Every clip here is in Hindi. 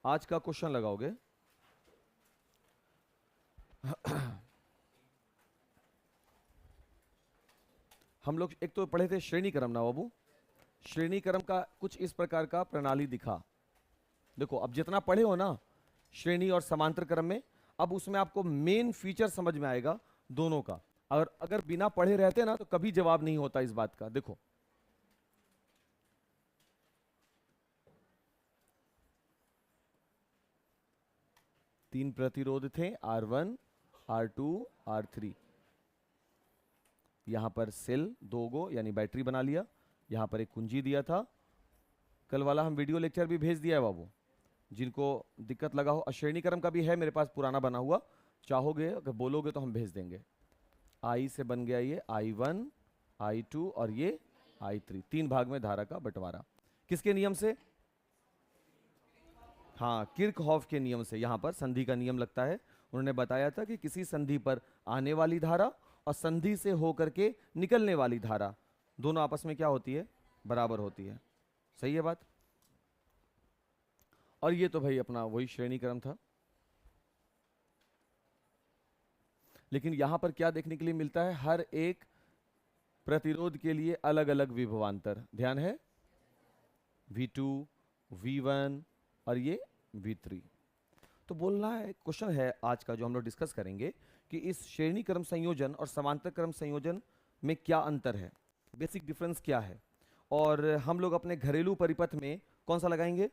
आज का क्वेश्चन लगाओगे। हम लोग एक तो पढ़े थे श्रेणी क्रम ना बाबू। श्रेणी क्रम का कुछ इस प्रकार का प्रणाली दिखा। देखो अब जितना पढ़े हो ना श्रेणी और समांतर क्रम में, अब उसमें आपको मेन फीचर समझ में आएगा दोनों का। अगर बिना पढ़े रहते ना तो कभी जवाब नहीं होता इस बात का। देखो तीन प्रतिरोध थे R1, R2, R3। यहां पर सेल दो गो यानी बैटरी बना लिया। यहां पर एक कुंजी दिया था। कल वाला हम वीडियो लेक्चर भी भेज दिया है बाबू, जिनको दिक्कत लगा हो। श्रेणी क्रम का भी है मेरे पास पुराना बना हुआ, चाहोगे अगर बोलोगे तो हम भेज देंगे। I से बन गया ये I1, I2 और ये I3। तीन भाग में धारा का बंटवारा किसके नियम से? हाँ, किर्चहॉफ के नियम से। यहां पर संधि का नियम लगता है। उन्होंने बताया था कि किसी संधि पर आने वाली धारा और संधि से होकर के निकलने वाली धारा दोनों आपस में क्या होती है? बराबर होती है। सही है बात? और ये तो भाई अपना वही श्रेणी क्रम था। लेकिन यहां पर क्या देखने के लिए मिलता है? हर एक प्रतिरोध के लिए अलग अलग विभवांतर। ध्यान है? V2, V1 और ये V3। तो बोलना है, क्वेश्चन है आज का जो हम लोग डिस्कस करेंगे कि इस श्रेणी क्रम संयोजन और समांतर क्रम संयोजन में क्या अंतर है, बेसिक डिफरेंस क्या है। और हम लोग अपने घरेलू परिपथ में कौन सा लगाएंगे?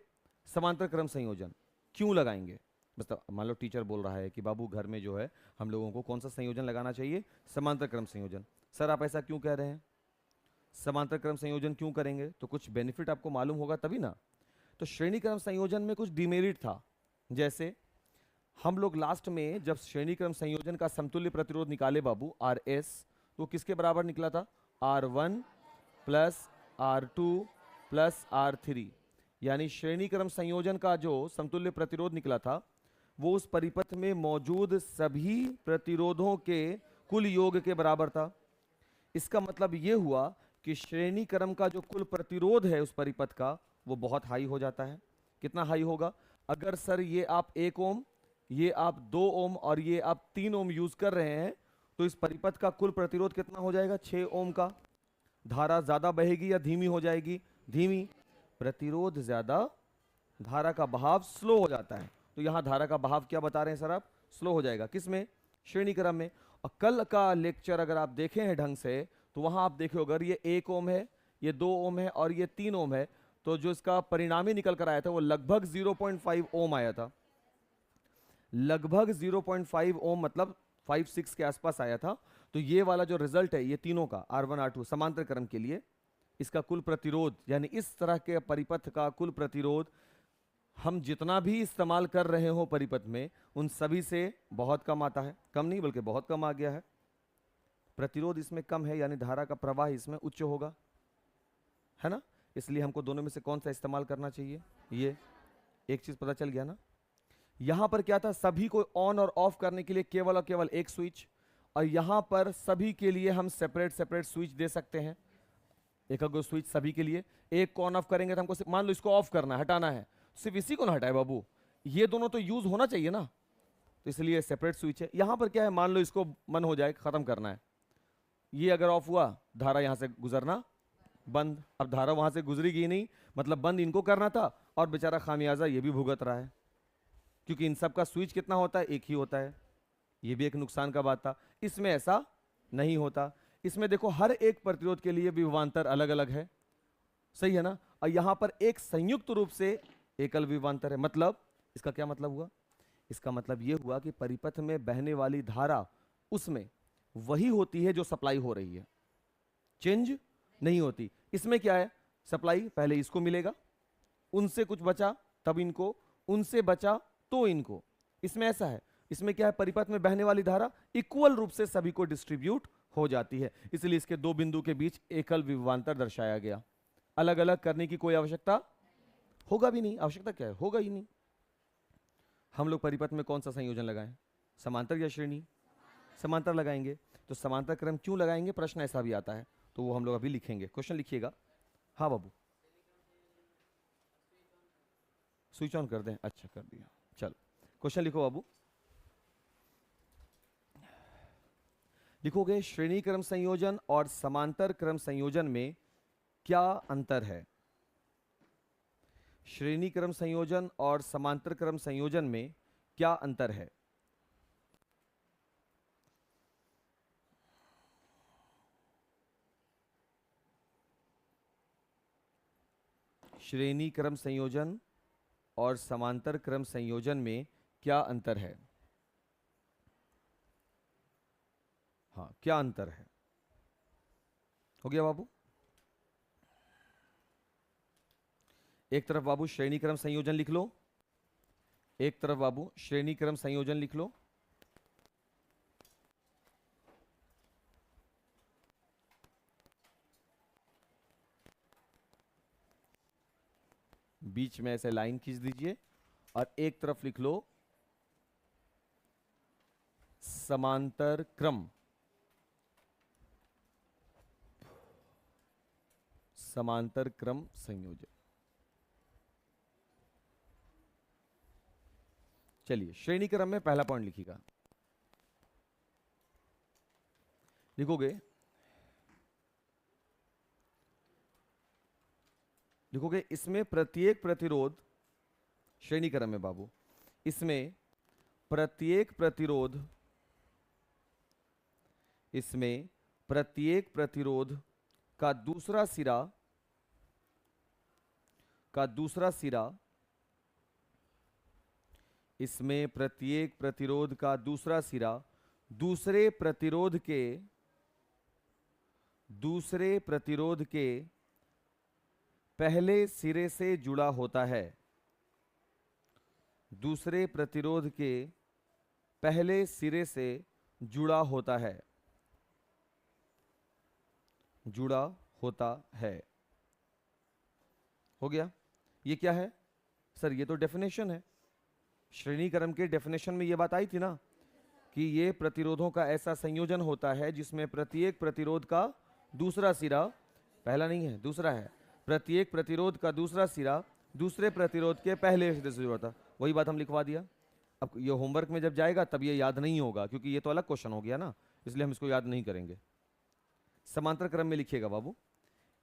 समांतर क्रम संयोजन। क्यों लगाएंगे? बस मान लो टीचर बोल रहा है कि बाबू घर में जो है हम लोगों को कौन सा संयोजन लगाना चाहिए? समांतर क्रम संयोजन। सर आप ऐसा क्यों कह रहे हैं? समांतर क्रम संयोजन क्यों करेंगे? तो कुछ बेनिफिट आपको मालूम होगा तभी ना। तो श्रेणी क्रम संयोजन में कुछ डिमेरिट था। जैसे हम लोग लास्ट में जब श्रेणी क्रम संयोजन का समतुल्य प्रतिरोध निकाले बाबू RS, तो किसके बराबर निकला था? R1 plus R2 plus R3। यानी श्रेणी क्रम संयोजन का जो समतुल्य प्रतिरोध निकला था वो उस परिपथ में मौजूद सभी प्रतिरोधों के कुल योग के बराबर था। इसका मतलब ये हुआ कि श्रेणी क्रम का जो कुल प्रतिरोध है उस परिपथ का वो बहुत हाई हो जाता है। कितना हाई होगा? अगर सर ये आप 1 ओम, ये आप 2 ओम और ये आप 3 ओम यूज कर रहे हैं तो इस परिपथ का कुल प्रतिरोध कितना हो जाएगा? 6 ओम का। धारा ज्यादा बहेगी या धीमी हो जाएगी? धीमी। प्रतिरोध ज्यादा, धारा का बहाव स्लो हो जाता है। तो यहां धारा का बहाव क्या बता रहे हैं सर आप? स्लो हो जाएगा। किसमें? श्रेणी क्रम में। और कल का लेक्चर अगर आप देखे हैं ढंग से तो वहां आप देखो अगर ये 1 ओम है, ये 2 ओम है और ये 3 ओम है, तो जो इसका परिणामी निकल कर आया था वो लगभग 0.5 ओम आया था। लगभग 0.5 ओम मतलब 5-6 के आसपास आया था। तो ये वाला जो रिजल्ट है ये तीनों का R1 R2 समांतर क्रम के लिए, इसका कुल प्रतिरोध यानी इस तरह के परिपथ का कुल प्रतिरोध हम जितना भी इस्तेमाल कर रहे हो परिपथ में उन सभी से बहुत कम आता है। कम नहीं बल्कि बहुत कम आ गया है। प्रतिरोध इसमें कम है यानी धारा का प्रवाह इसमें उच्च होगा, है ना। इसलिए हमको दोनों में से कौन सा इस्तेमाल करना चाहिए? ये एक चीज पता चल गया ना। यहां पर क्या था? सभी को ऑन और ऑफ करने के लिए केवल और केवल एक स्विच, और यहां पर सभी के लिए हम सेपरेट सेपरेट स्विच दे सकते हैं। एक स्विच सभी के लिए। एक को ऑन ऑफ करेंगे तो हमको मान लो इसको ऑफ करना है, हटाना है, सिर्फ इसी को ना हटाए बाबू, ये दोनों तो यूज होना चाहिए ना। तो इसलिए सेपरेट स्विच है। यहां पर क्या है? मान लो इसको मन हो जाए खत्म करना है, ये अगर ऑफ हुआ धारा यहां से गुजरना बंद। अब धारा वहां से गुजरेगी नहीं, मतलब बंद इनको करना था और बेचारा खामियाजा ये भी भुगत रहा है, क्योंकि इन सब का स्विच कितना होता है? एक ही होता है। ये भी एक नुकसान का बात था। इसमें ऐसा नहीं होता। इसमें देखो हर एक प्रतिरोध के लिए विभवांतर अलग अलग है, सही है ना। और यहां पर एक संयुक्त रूप से एकल विभवांतर है। मतलब इसका क्या मतलब हुआ? इसका मतलब यह हुआ कि परिपथ में बहने वाली धारा उसमें वही होती है जो सप्लाई हो रही है, चेंज नहीं होती। इसमें क्या है? सप्लाई पहले इसको मिलेगा, उनसे कुछ बचा तब इनको, उनसे बचा तो इनको। इसमें ऐसा है। इसमें क्या है? परिपथ में बहने वाली धारा इक्वल रूप से सभी को डिस्ट्रीब्यूट हो जाती है, इसलिए इसके दो बिंदु के बीच एकल विभवांतर दर्शाया गया। अलग अलग करने की कोई आवश्यकता होगा भी नहीं। आवश्यकता क्या है? होगा ही नहीं। हम लोग परिपथ में कौन सा संयोजन लगाएं? समांतर या श्रेणी? समांतर लगाएंगे। तो समांतर क्रम क्यों लगाएंगे? प्रश्न ऐसा भी आता है, तो वो हम लोग अभी लिखेंगे। क्वेश्चन लिखिएगा। हाँ बाबू। स्विच ऑन कर दें, अच्छा कर दिया। चलो क्वेश्चन लिखो बाबू। लिखोगे श्रेणी क्रम संयोजन और समांतर क्रम संयोजन में क्या अंतर है। श्रेणी क्रम संयोजन और समांतर क्रम संयोजन में क्या अंतर है। श्रेणी क्रम संयोजन और समांतर क्रम संयोजन में क्या अंतर है। हाँ, क्या अंतर है। हो गया बाबू। एक तरफ बाबू श्रेणी क्रम संयोजन लिख लो, एक तरफ बाबू श्रेणी क्रम संयोजन लिख लो। बीच में ऐसे लाइन खींच दीजिए और एक तरफ लिख लो समांतर क्रम, समांतर क्रम संयोजन। चलिए श्रेणी क्रम में पहला पॉइंट लिखिएगा। लिखोगे, लिखोगे इसमें प्रत्येक प्रतिरोध, श्रेणी क्रम में बाबू, इसमें प्रत्येक प्रतिरोध, इसमें प्रत्येक प्रतिरोध का दूसरा सिरा, का दूसरा सिरा, इसमें प्रत्येक प्रतिरोध का दूसरा सिरा दूसरे प्रतिरोध के, दूसरे प्रतिरोध के पहले सिरे से जुड़ा होता है। दूसरे प्रतिरोध के पहले सिरे से जुड़ा होता है, जुड़ा होता है। हो गया। ये क्या है सर, ये तो डेफिनेशन है। श्रेणी क्रम के डेफिनेशन में ये बात आई थी ना कि ये प्रतिरोधों का ऐसा संयोजन होता है जिसमें प्रत्येक प्रतिरोध का दूसरा सिरा, पहला नहीं है दूसरा है, प्रत्येक प्रतिरोध का दूसरा सिरा दूसरे प्रतिरोध के पहले सिरे से जुड़ा था। वही बात हम लिखवा दिया। अब ये होमवर्क में जब जाएगा तब ये याद नहीं होगा क्योंकि ये तो अलग क्वेश्चन हो गया ना, इसलिए हम इसको याद नहीं करेंगे। समांतर क्रम में लिखिएगा बाबू,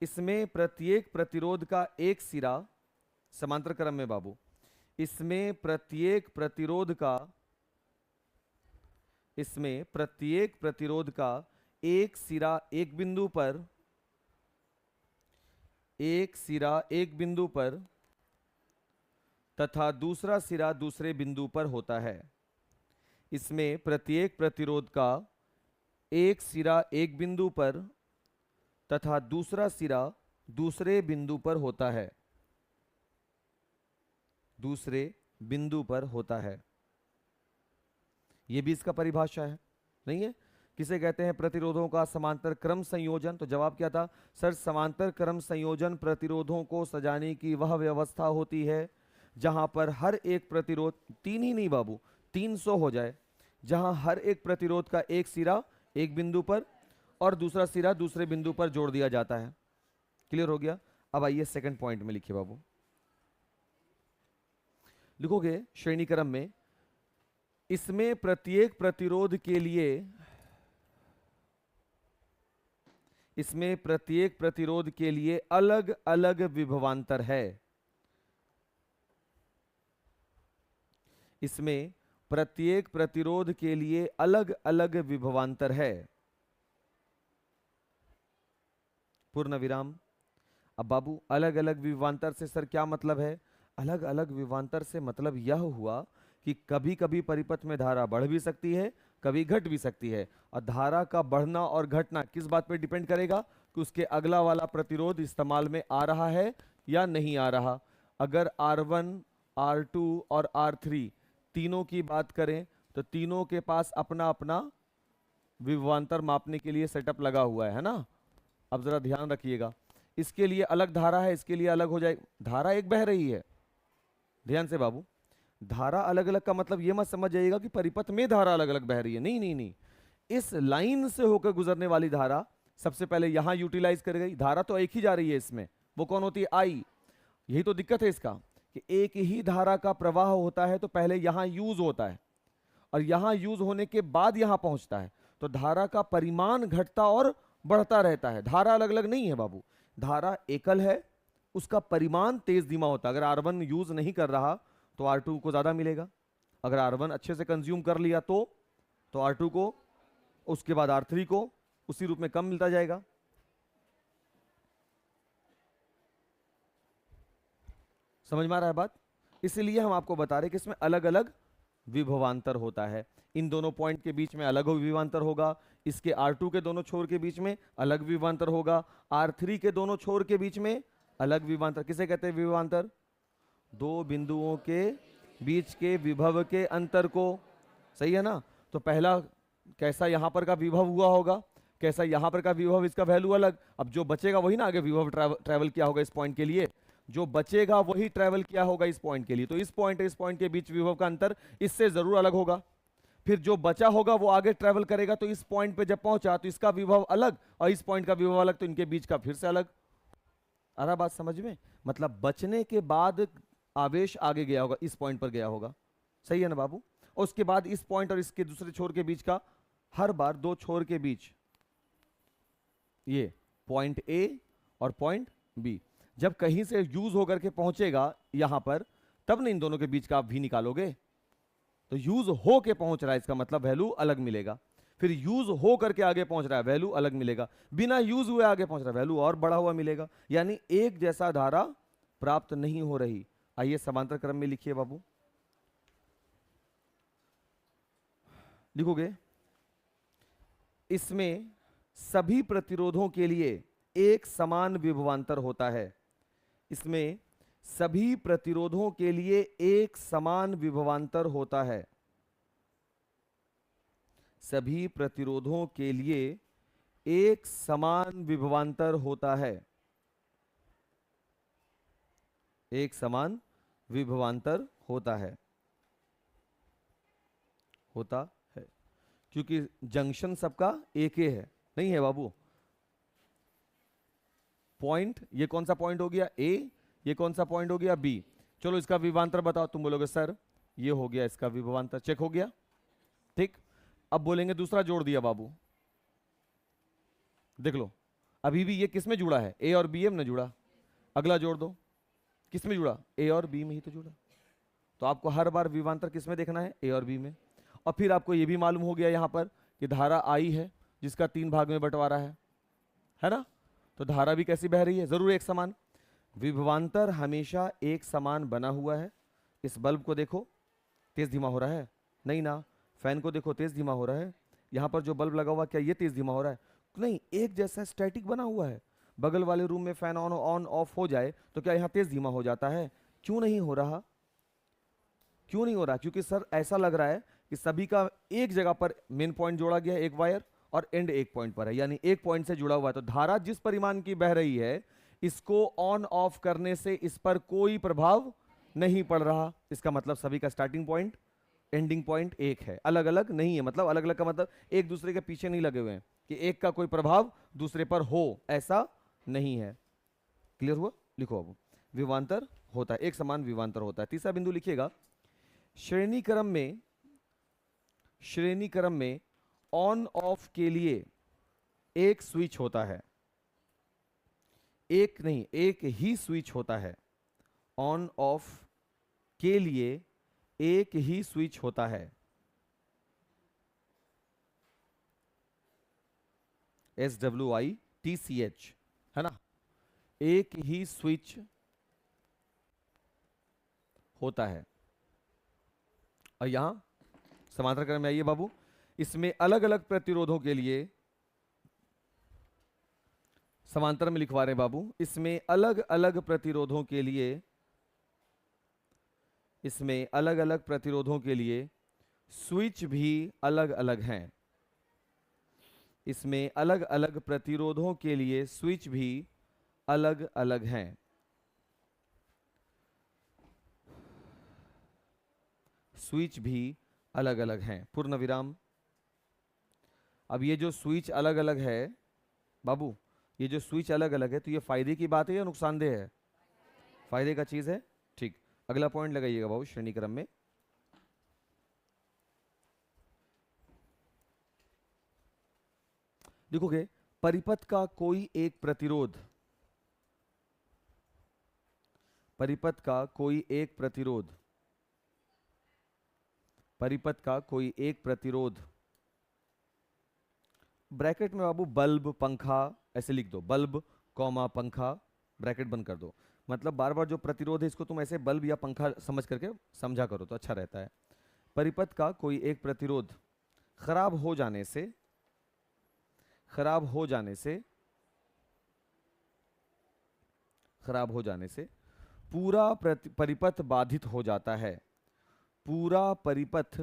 इसमें प्रत्येक प्रतिरोध का एक सिरा, समांतर क्रम में बाबू, इसमें प्रत्येक प्रतिरोध का, इसमें प्रत्येक प्रतिरोध का एक सिरा एक बिंदु पर, एक सिरा एक बिंदु पर तथा दूसरा सिरा दूसरे बिंदु पर होता है। इसमें प्रत्येक प्रतिरोध का एक सिरा एक बिंदु पर तथा दूसरा सिरा दूसरे बिंदु पर होता है, दूसरे बिंदु पर होता है। यह भी इसका परिभाषा है, नहीं है। किसे कहते हैं प्रतिरोधों का समांतर क्रम संयोजन। तो जवाब क्या था सर, समांतर क्रम संयोजन प्रतिरोधों को सजाने की वह व्यवस्था होती है जहां पर हर एक प्रतिरोध, तीन ही नहीं बाबू 300 हो जाए, जहां हर एक प्रतिरोध का एक सिरा एक बिंदु पर और दूसरा सिरा दूसरे बिंदु पर जोड़ दिया जाता है। क्लियर हो गया। अब आइए सेकंड पॉइंट में लिखिए बाबू। लिखोगे श्रेणी क्रम में, इसमें प्रत्येक प्रतिरोध के लिए, इसमें प्रत्येक प्रतिरोध के लिए अलग अलग विभवांतर है। इसमें प्रत्येक प्रतिरोध के लिए अलग अलग विभवांतर है। पूर्ण विराम। अब बाबू अलग अलग विभवांतर से सर क्या मतलब है। अलग अलग विभवांतर से मतलब यह हुआ कि कभी कभी परिपथ में धारा बढ़ भी सकती है, कभी घट भी सकती है। और धारा का बढ़ना और घटना किस बात पर डिपेंड करेगा कि उसके अगला वाला प्रतिरोध इस्तेमाल में आ रहा है या नहीं आ रहा। अगर R1, R2 और R3 तीनों की बात करें तो तीनों के पास अपना अपना विभवांतर मापने के लिए सेटअप लगा हुआ है ना। अब जरा ध्यान रखिएगा, इसके लिए अलग धारा है, इसके लिए अलग हो जाए। धारा एक बह रही है, ध्यान से बाबू। धारा अलग अलग का मतलब ये मत समझ जाइएगा कि परिपथ में धारा अलग अलग बह रही है, नहीं नहीं नहीं। इस लाइन से होकर गुजरने वाली धारा सबसे पहले यहां यूटिलाइज कर गई। धारा तो एक ही जा रही है इसमें, वो कौन होती है, आई। यही तो दिक्कत है इसका कि एक ही धारा का प्रवाह होता है तो पहले यहां यूज होता है और यहां यूज होने के बाद यहां पहुंचता है, तो धारा का परिमाण घटता और बढ़ता रहता है। धारा अलग अलग नहीं है बाबू, धारा एकल है, उसका परिमाण तेज धीमा होता है। अगर R1 यूज नहीं कर रहा तो R2 को ज्यादा मिलेगा, अगर R1 अच्छे से कंज्यूम कर लिया तो R2 को, उसके बाद R3 को उसी रूप में कम मिलता जाएगा। समझ में आ रहा है बात? इसलिए हम आपको बता रहे कि इसमें अलग अलग विभवांतर होता है। इन दोनों पॉइंट के बीच में अलग विभवांतर होगा, इसके R2 के दोनों छोर के बीच में अलग विभवांतर होगा, R3 के दोनों छोर के बीच में अलग विभवांतर। किसे कहते हैं विभवांतर? दो बिंदुओं के बीच के विभव के अंतर को। सही है ना? तो पहला कैसा यहां पर का विभव हुआ होगा, कैसा यहां पर का विभव, इसका वैल्यू अलग। अब जो बचेगा वही ना आगे विभव ट्रैवल किया होगा इस पॉइंट के लिए, जो बचेगा वही ट्रैवल किया होगा इस पॉइंट के लिए। तो इस पॉइंट के बीच विभव का अंतर इससे जरूर अलग होगा। फिर जो बचा होगा वो आगे ट्रैवल करेगा, तो इस पॉइंट पे जब पहुंचा तो इसका विभव अलग और इस पॉइंट का विभव अलग, तो इनके बीच का फिर से अलग। आ रहा बात समझ में? मतलब बचने के बाद आवेश आगे गया होगा, इस पॉइंट पर गया होगा। सही है ना बाबू? और उसके बाद इस पॉइंट और इसके दूसरे छोर के बीच का, हर बार दो छोर के बीच, ये पॉइंट ए और पॉइंट बी जब कहीं से यूज होकर के पहुंचेगा यहां पर, तब ना इन दोनों के बीच का आप भी निकालोगे। तो यूज हो के पहुंच रहा है, इसका मतलब वैल्यू अलग मिलेगा। फिर यूज हो करके आगे पहुंच रहा है, वैल्यू अलग मिलेगा। बिना यूज हुए आगे पहुंच रहा है, वैल्यू और बढ़ा हुआ मिलेगा। यानी एक जैसा धारा प्राप्त नहीं हो रही। आइए समांतर क्रम में लिखिए बाबू, लिखोगे। इसमें सभी प्रतिरोधों के लिए एक समान विभवांतर होता है। इसमें सभी प्रतिरोधों के लिए एक समान विभवांतर होता है। सभी प्रतिरोधों के लिए एक समान विभवांतर होता है। एक समान विभवांतर होता है, होता है, क्योंकि जंक्शन सबका एक ही है। नहीं है बाबू? पॉइंट, ये कौन सा पॉइंट हो गया ए, ये कौन सा पॉइंट हो गया बी। चलो इसका विभवांतर बताओ। तुम बोलोगे सर ये हो गया इसका विभवांतर, चेक हो गया, ठीक। अब बोलेंगे दूसरा जोड़ दिया बाबू, देख लो अभी भी ये किस में जुड़ा है, ए और बी में जुड़ा। अगला जोड़ दो, किस में जुड़ा, ए और बी में ही तो जुड़ा। तो आपको हर बार विभवांतर किस में देखना है, ए और बी में। और फिर आपको ये भी मालूम हो गया यहां पर कि धारा आई है जिसका 3 भाग में बंटवारा है ना? तो धारा भी कैसी बह रही है, जरूर एक समान। विभवांतर हमेशा एक समान बना हुआ है। इस बल्ब को देखो तेज धीमा हो रहा है, नहीं ना। फैन को देखो तेज धीमा हो रहा है। यहां पर जो बल्ब लगा हुआ क्या ये तेज धीमा हो रहा है? नहीं, एक जैसा स्टैटिक बना हुआ है। बगल वाले रूम में फैन ऑन ऑफ हो जाए तो क्या यहां तेज धीमा हो जाता है? क्यों नहीं हो रहा? क्यों नहीं हो रहा? क्योंकि सर ऐसा लग रहा है कि सभी का एक जगह पर मेन पॉइंट जोड़ा गया है, एक वायर, और एंड एक पॉइंट पर है, यानी एक पॉइंट से जुड़ा हुआ है। तो धारा जिस परिमाण की बह रही है, इसको ऑन ऑफ करने से इस पर कोई प्रभाव नहीं पड़ रहा। इसका मतलब सभी का स्टार्टिंग पॉइंट एंडिंग पॉइंट एक है, अलग अलग नहीं है। मतलब अलग अलग का मतलब एक दूसरे के पीछे नहीं लगे हुए हैं कि एक का कोई प्रभाव दूसरे पर हो, ऐसा नहीं है। क्लियर हुआ? लिखो अब, विभवांतर होता है, एक समान विभवांतर होता है। तीसरा बिंदु लिखिएगा, श्रेणी क्रम में ऑन ऑफ के लिए एक स्विच होता है। एक नहीं, एक ही स्विच होता है। ऑन ऑफ के लिए एक ही स्विच होता है। SWITCH, है ना? एक ही स्विच होता है। और यहां समांतर क्रम में आइए बाबू, इसमें अलग अलग प्रतिरोधों के लिए, समांतर में लिखवा रहे हैं बाबू, इसमें अलग अलग प्रतिरोधों के लिए, इसमें अलग अलग प्रतिरोधों के लिए स्विच भी अलग अलग हैं। इसमें अलग अलग प्रतिरोधों के लिए स्विच भी अलग अलग हैं। स्विच भी अलग अलग हैं, पूर्ण विराम। अब ये जो स्विच अलग अलग है बाबू, ये जो स्विच अलग अलग है, तो ये फायदे की बात है या नुकसानदेह है? फायदे का चीज है, ठीक। अगला पॉइंट लगाइएगा बाबू श्रेणी क्रम में। देखोगे परिपथ का कोई एक प्रतिरोध, परिपथ का कोई एक प्रतिरोध, परिपथ का कोई एक प्रतिरोध, ब्रैकेट में बाबू बल्ब पंखा ऐसे लिख दो, बल्ब कॉमा पंखा ब्रैकेट बंद कर दो। मतलब बार बार जो प्रतिरोध है इसको तुम ऐसे बल्ब या पंखा समझ करके समझा करो तो अच्छा रहता है। परिपथ का कोई एक प्रतिरोध खराब हो जाने से, खराब हो जाने से, खराब हो जाने से पूरा परिपथ बाधित हो जाता है, पूरा परिपथ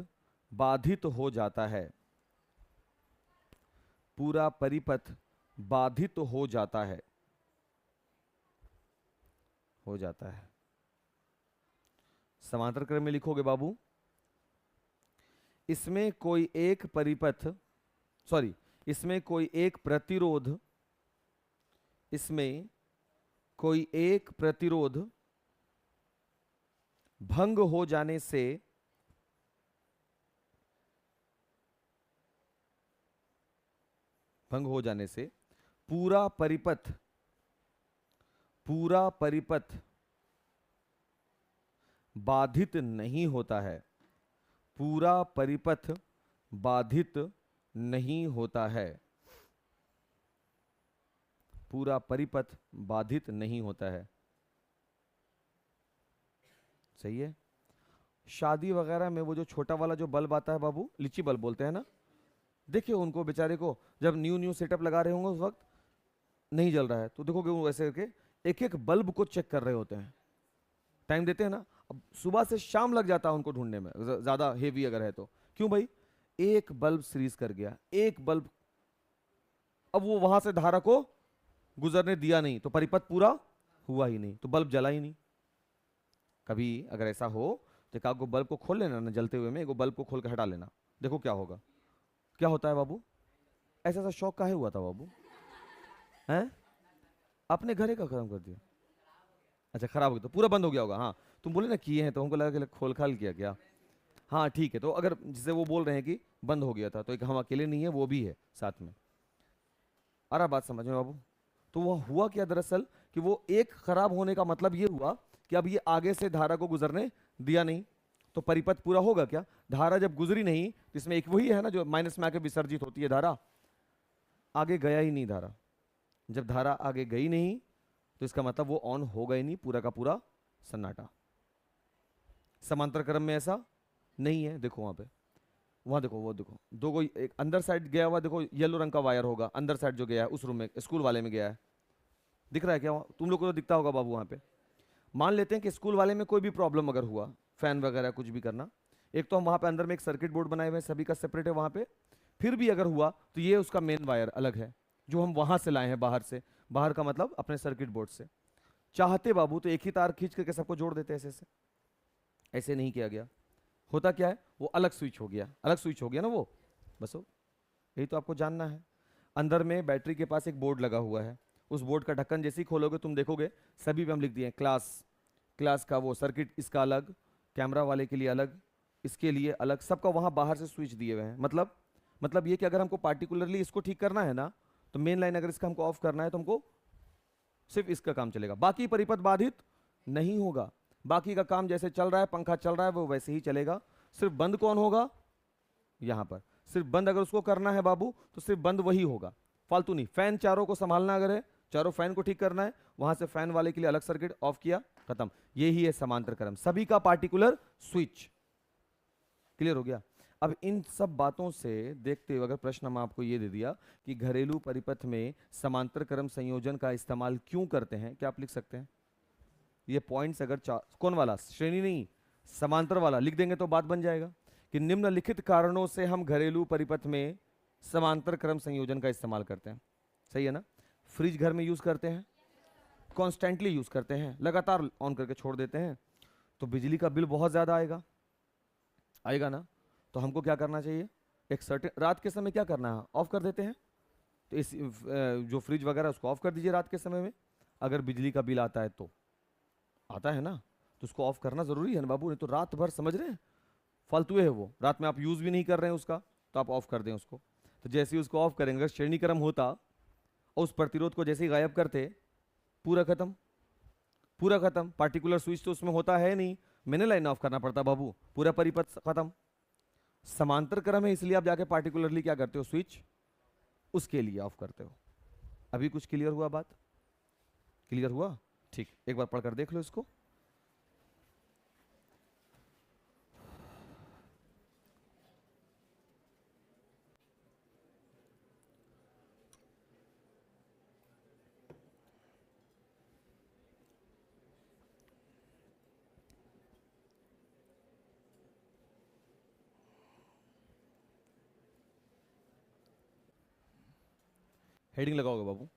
बाधित हो जाता है, पूरा परिपथ बाधित हो जाता है, हो जाता है। समांतर क्रम में लिखोगे बाबू, इसमें कोई एक परिपथ, सॉरी इसमें कोई एक प्रतिरोध, इसमें कोई एक प्रतिरोध भंग हो जाने से, भंग हो जाने से पूरा परिपथ, पूरा परिपथ बाधित नहीं होता है, पूरा परिपथ बाधित नहीं होता है, पूरा परिपथ बाधित नहीं होता है। सही है। शादी वगैरह में वो जो छोटा वाला जो बल्ब आता है बाबू, लीची बल्ब बोलते हैं ना, देखिए उनको बेचारे को जब न्यू न्यू सेटअप लगा रहे होंगे उस वक्त नहीं जल रहा है तो देखोगे वो ऐसे करके एक एक बल्ब को चेक कर रहे होते हैं, टाइम देते हैं ना। अब सुबह से शाम लग जाता है उनको ढूंढने में, ज्यादा हेवी अगर है तो। क्यों भाई? एक बल्ब सीरीज कर गया, एक बल्ब, अब वो वहां से धारा को गुजरने दिया नहीं तो परिपथ पूरा हुआ ही नहीं, तो बल्ब जला ही नहीं। कभी अगर ऐसा हो तो एक आपको बल्ब को खोल लेना ना जलते हुए में, एक बल्ब को खोल कर हटा लेना, देखो क्या होगा। क्या होता है बाबू? ऐसा ऐसा शौक काहे हुआ था बाबू? हैं? अपने घरे का खत्म कर दिया? अच्छा खराब हो गया तो पूरा बंद हो गया होगा। हाँ तुम बोले ना किए हैं तो हमको लगा कि खोल खाल किया क्या। हाँ ठीक है, तो अगर जिसे वो बोल रहे हैं कि बंद हो गया था तो एक हम अकेले नहीं है, वो भी है साथ में। आ रहा बात समझ में बाबू? तो वो हुआ क्या दरअसल कि वो एक खराब होने का मतलब ये हुआ कि अब ये आगे से धारा को गुजरने दिया नहीं, तो परिपथ पूरा होगा क्या? धारा जब गुजरी नहीं तो इसमें एक वही है ना जो माइनस में आके विसर्जित होती है धारा, आगे गया ही नहीं धारा। जब धारा आगे गई नहीं तो इसका मतलब वो ऑन होगा ही नहीं, पूरा का पूरा सन्नाटा। समांतर क्रम में ऐसा नहीं है, देखो वहां पे, वहां देखो, वो देखो दो को एक अंदर साइड गया हुआ, देखो येलो रंग का वायर होगा अंदर साइड जो गया है उस रूम में, स्कूल वाले में गया है, दिख रहा है क्या? तुम लोग को तो दिखता होगा बाबू वहां पे। मान लेते हैं कि स्कूल वाले में कोई भी प्रॉब्लम अगर हुआ, फैन वगैरह कुछ भी करना, एक तो हम वहां पे अंदर में एक सर्किट बोर्ड बनाए हुए हैं, सभी का सेपरेट है वहां पे, फिर भी अगर हुआ तो ये उसका मेन वायर अलग है जो हम वहां से लाए हैं बाहर से, बाहर का मतलब अपने सर्किट बोर्ड से। चाहते बाबू तो एक ही तार खींच करके सबको जोड़ देते ऐसे से, ऐसे नहीं किया गया। होता क्या है, वो अलग स्विच हो गया, अलग स्विच हो गया ना वो, बस वो यही तो आपको जानना है। अंदर में बैटरी के पास एक बोर्ड लगा हुआ है, उस बोर्ड का ढक्कन जैसे ही खोलोगे तुम देखोगे सभी पे हम लिख दिए क्लास, क्लास का वो सर्किट इसका अलग, कैमरा वाले के लिए अलग, इसके लिए अलग, सबका वहां बाहर से स्विच दिए हुए हैं। मतलब ये कि अगर हमको पार्टिकुलरली इसको ठीक करना है ना तो मेन लाइन अगर इसका हमको ऑफ करना है तो हमको सिर्फ इसका काम चलेगा, बाकी परिपथ बाधित नहीं होगा। बाकी का काम जैसे चल रहा है, पंखा चल रहा है वो वैसे ही चलेगा। सिर्फ बंद कौन होगा? यहां पर सिर्फ बंद अगर उसको करना है बाबू तो सिर्फ बंद वही होगा, फालतू नहीं। फैन चारों को संभालना अगर है, चारों फैन को ठीक करना है, वहां से फैन वाले के लिए अलग सर्किट ऑफ किया, खत्म। यही है समांतर क्रम, सभी का पार्टिकुलर स्विच। क्लियर हो गया? अब इन सब बातों से देखते हुए अगर प्रश्न हम आपको ये दे दिया कि घरेलू परिपथ में समांतर क्रम संयोजन का इस्तेमाल क्यों करते हैं, क्या आप लिख सकते हैं? ये पॉइंट्स अगर कौन वाला, श्रेणी नहीं समांतर वाला लिख देंगे तो बात बन जाएगा कि निम्नलिखित कारणों से हम घरेलू परिपथ में समांतर क्रम संयोजन का इस्तेमाल करते हैं। सही है ना? फ्रिज घर में यूज करते हैं, कॉन्स्टेंटली यूज करते हैं, लगातार ऑन करके छोड़ देते हैं, तो बिजली का बिल बहुत ज्यादा आएगा, आएगा ना? तो हमको क्या करना चाहिए, एक सर्टेन रात के समय क्या करना है, ऑफ कर देते हैं। तो इस जो फ्रिज वगैरह उसको ऑफ कर दीजिए रात के समय में, अगर बिजली का बिल आता है तो आता है ना, तो उसको ऑफ करना जरूरी है ना बाबू, नहीं तो रात भर, समझ रहे हैं, फालतू है वो, रात में आप यूज भी नहीं कर रहे हैं उसका, तो आप ऑफ कर दें उसको। तो जैसे ही उसको ऑफ करेंगे, अगर श्रेणीक्रम होता और उस प्रतिरोध को जैसे ही गायब करते, पूरा खत्म, पूरा खत्म। पार्टिकुलर स्विच तो उसमें होता है नहीं, मैंने लाइन ऑफ करना पड़ता बाबू, पूरा परिपथ खत्म। समांतर क्रम है, इसलिए आप जाके पार्टिकुलरली क्या करते हो, स्विच उसके लिए ऑफ करते हो। अभी कुछ क्लियर हुआ बात? क्लियर हुआ? ठीक, एक बार पढ़कर देख लो इसको। हेडिंग लगाओगे बाबू?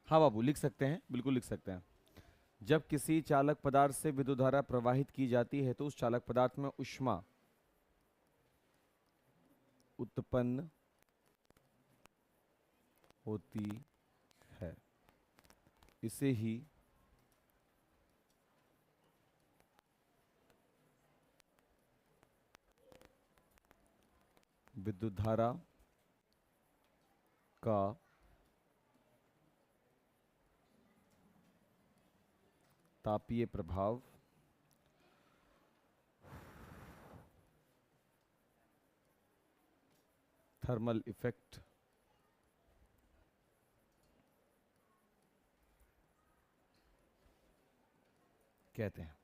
हाँ बाबू, लिख सकते हैं, बिल्कुल लिख सकते हैं। जब किसी चालक पदार्थ से विद्युत धारा प्रवाहित की जाती है तो उस चालक पदार्थ में ऊष्मा उत्पन्न होती है। इसे ही विद्युत धारा का तापीय प्रभाव थर्मल इफेक्ट कहते हैं।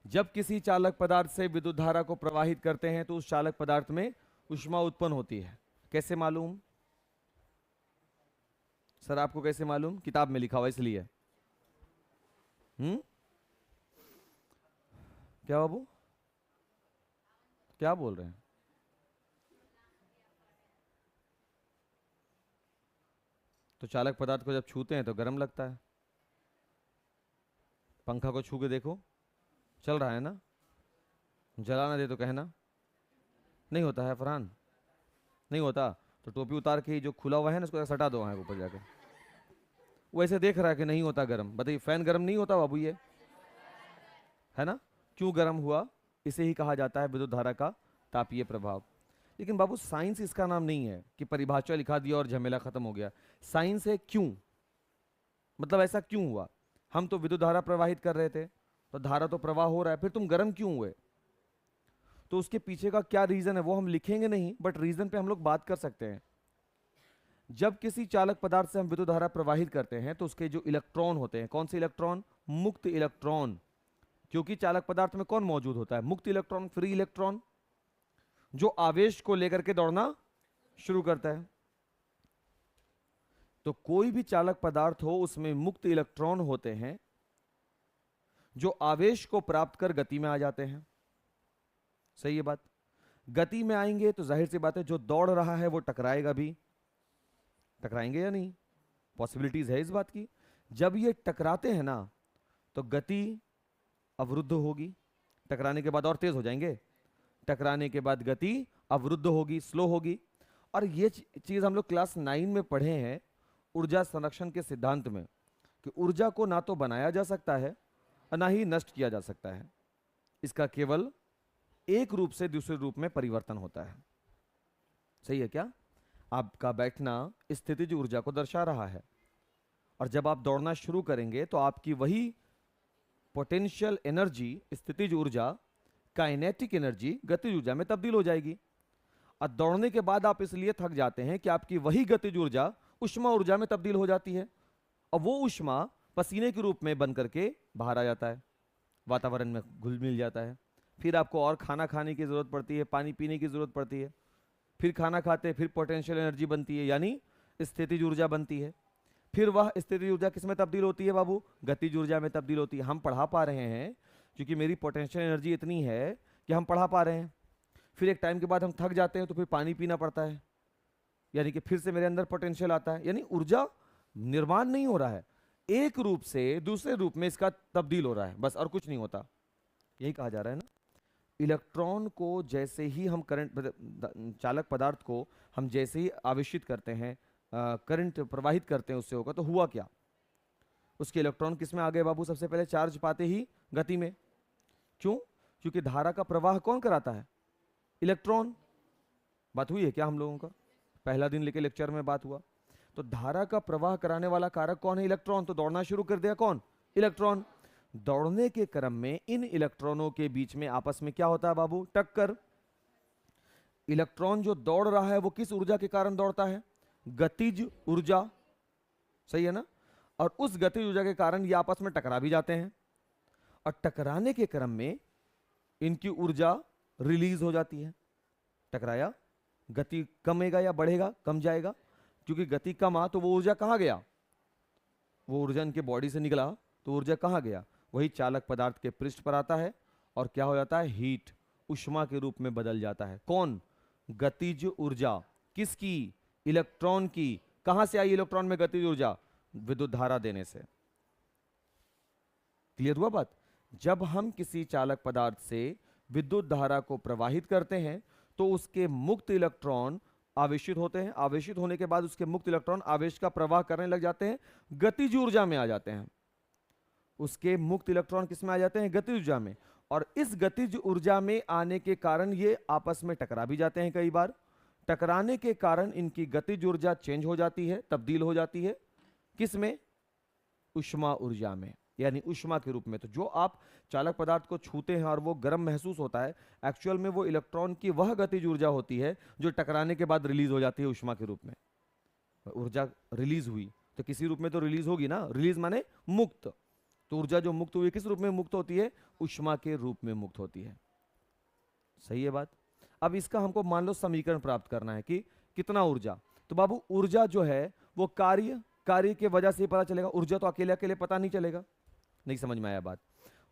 जब किसी चालक पदार्थ से विद्युत धारा को प्रवाहित करते हैं तो उस चालक पदार्थ में ऊष्मा उत्पन्न होती है। कैसे मालूम? सर आपको कैसे मालूम? किताब में लिखा हुआ इसलिए। क्या बाबू, क्या बोल रहे हैं? तो चालक पदार्थ को जब छूते हैं तो गर्म लगता है। पंखा को छू के देखो, चल रहा है ना, जला ना दे तो कहना। नहीं होता है फरहान? नहीं होता तो टोपी उतार के जो खुला हुआ है ना उसको सटा दो वहां ऊपर जाके। वो ऐसे देख रहा है कि नहीं होता गर्म। बताइए, फैन गर्म नहीं होता बाबू, ये है ना? क्यों गर्म हुआ? इसे ही कहा जाता है विद्युत धारा का तापीय प्रभाव। लेकिन बाबू साइंस इसका नाम नहीं है कि परिभाषा लिखा दिया और झमेला खत्म हो गया। साइंस है क्यों, मतलब ऐसा क्यों हुआ। हम तो विद्युत धारा प्रवाहित कर रहे थे, तो धारा तो प्रवाह हो रहा है, फिर तुम गर्म क्यों हुए? तो उसके पीछे का क्या रीजन है वो हम लिखेंगे नहीं, बट रीजन पे हम लोग बात कर सकते हैं। जब किसी चालक पदार्थ से हम विद्युत धारा प्रवाहित करते हैं तो उसके जो इलेक्ट्रॉन होते हैं, कौन से इलेक्ट्रॉन? मुक्त इलेक्ट्रॉन। क्योंकि चालक पदार्थ में कौन मौजूद होता है? मुक्त इलेक्ट्रॉन, फ्री इलेक्ट्रॉन, जो आवेश को लेकर के दौड़ना शुरू करता है। तो कोई भी चालक पदार्थ हो उसमें मुक्त इलेक्ट्रॉन होते हैं जो आवेश को प्राप्त कर गति में आ जाते हैं। सही है बात? गति में आएंगे तो जाहिर सी बात है जो दौड़ रहा है वो टकराएगा भी। टकराएंगे या नहीं? पॉसिबिलिटीज है इस बात की। जब ये टकराते हैं ना तो गति अवरुद्ध होगी, टकराने के बाद और तेज हो जाएंगे, टकराने के बाद गति अवरुद्ध होगी, स्लो होगी। और ये चीज हम लोग क्लास 9 में पढ़े हैं ऊर्जा संरक्षण के सिद्धांत में, कि ऊर्जा को ना तो बनाया जा सकता है और ना ही नष्ट किया जा सकता है, इसका केवल एक रूप से दूसरे रूप में परिवर्तन होता है। सही है क्या? आपका बैठना स्थितिज ऊर्जा को दर्शा रहा है, और जब आप दौड़ना शुरू करेंगे तो आपकी वही पोटेंशियल एनर्जी, स्थितिज ऊर्जा, काइनेटिक एनर्जी गतिज ऊर्जा में तब्दील हो जाएगी। और दौड़ने के बाद आप इसलिए थक जाते हैं कि आपकी वही गतिज ऊर्जा ऊष्मा ऊर्जा में तब्दील हो जाती है, और वो ऊष्मा पसीने के रूप में बन करके बाहर आ जाता है, वातावरण में घुल मिल जाता है। फिर आपको और खाना खाने की जरूरत पड़ती है, पानी पीने की जरूरत पड़ती है, फिर खाना खाते फिर पोटेंशियल एनर्जी बनती है, यानी स्थितिज ऊर्जा बनती है। फिर वह स्थितिज ऊर्जा किस में तब्दील होती है बाबू? गतिज ऊर्जा में तब्दील होती है। हम पढ़ा पा रहे हैं क्योंकि मेरी पोटेंशियल एनर्जी इतनी है कि हम पढ़ा पा रहे हैं। फिर एक टाइम के बाद हम थक जाते हैं तो फिर पानी पीना पड़ता है, यानी कि फिर से मेरे अंदर पोटेंशियल आता है। यानी ऊर्जा निर्माण नहीं हो रहा है, एक रूप से दूसरे रूप में इसका तब्दील हो रहा है, बस और कुछ नहीं होता। यही कहा जा रहा है ना। इलेक्ट्रॉन को जैसे ही हम करंट, चालक पदार्थ को हम जैसे ही आवेशित करते हैं, करंट प्रवाहित करते हैं, उससे होगा तो हुआ क्या? उसके इलेक्ट्रॉन किस में आ गए बाबू? सबसे पहले चार्ज पाते ही गति में। क्यों? क्योंकि धारा का प्रवाह कौन कराता है? इलेक्ट्रॉन। बात हुई है क्या हम लोगों का? पहला दिन लेके लेक्चर में बात हुआ। तो धारा का प्रवाह कराने वाला कारक कौन है? इलेक्ट्रॉन। तो दौड़ना शुरू कर दिया कौन? इलेक्ट्रॉन। दौड़ने के क्रम में इन इलेक्ट्रॉनों के बीच में आपस में क्या होता है बाबू? टक्कर। इलेक्ट्रॉन जो दौड़ रहा है वो किस ऊर्जा के कारण दौड़ता है? गतिज ऊर्जा। सही है ना? और उस गतिज ऊर्जा के कारण ये आपस में टकरा भी जाते हैं, और टकराने के क्रम में इनकी ऊर्जा रिलीज हो जाती है। टकराया, गति कमेगा या बढ़ेगा? कम जाएगा, क्योंकि गति कमा तो वो ऊर्जा कहां गया? वो ऊर्जा इनके बॉडी से निकला तो ऊर्जा कहां गया? वही चालक पदार्थ के पृष्ठ पर आता है, और क्या हो जाता है? हीट, उष्मा के रूप में बदल जाता है। कौन? गतिज ऊर्जा। किसकी? इलेक्ट्रॉन की। कहां से आई इलेक्ट्रॉन में गतिज ऊर्जा? विद्युत धारा देने से। क्लियर हुआ बात? जब हम किसी चालक पदार्थ से विद्युत धारा को प्रवाहित करते हैं तो उसके मुक्त इलेक्ट्रॉन आवेशित होते हैं। आवेशित होने के बाद उसके मुक्त इलेक्ट्रॉन आवेश का प्रवाह करने लग जाते हैं, गतिज ऊर्जा में आ जाते हैं। उसके मुक्त इलेक्ट्रॉन किस में आ जाते हैं? गतिज ऊर्जा में। और इस गतिज ऊर्जा में आने के कारण ये आपस में टकरा भी जाते हैं कई बार। टकराने के कारण इनकी गतिज ऊर्जा चेंज हो जाती है, तब्दील हो जाती है। किस में? उष्मा ऊर्जा में, यानी उष्मा के रूप में। तो जो आप चालक पदार्थ को छूते हैं और वो गर्म महसूस होता है, एक्चुअल में वो इलेक्ट्रॉन की वह गतिज ऊर्जा होती है जो टकराने के बाद रिलीज हो जाती है उष्मा के रूप में। ऊर्जा रिलीज हुई तो किसी रूप में तो रिलीज होगी ना। रिलीज माने मुक्त। तो ऊर्जा जो मुक्त हुई किस रूप में मुक्त होती है? उष्मा के रूप में मुक्त होती है। सही है बात? अब इसका हमको मान लो समीकरण प्राप्त करना है कि कितना ऊर्जा। तो बाबू ऊर्जा जो है वो कार्य के वजह से पता चलेगा। ऊर्जा तो अकेले अकेले पता नहीं चलेगा। नहीं समझ में आया बात?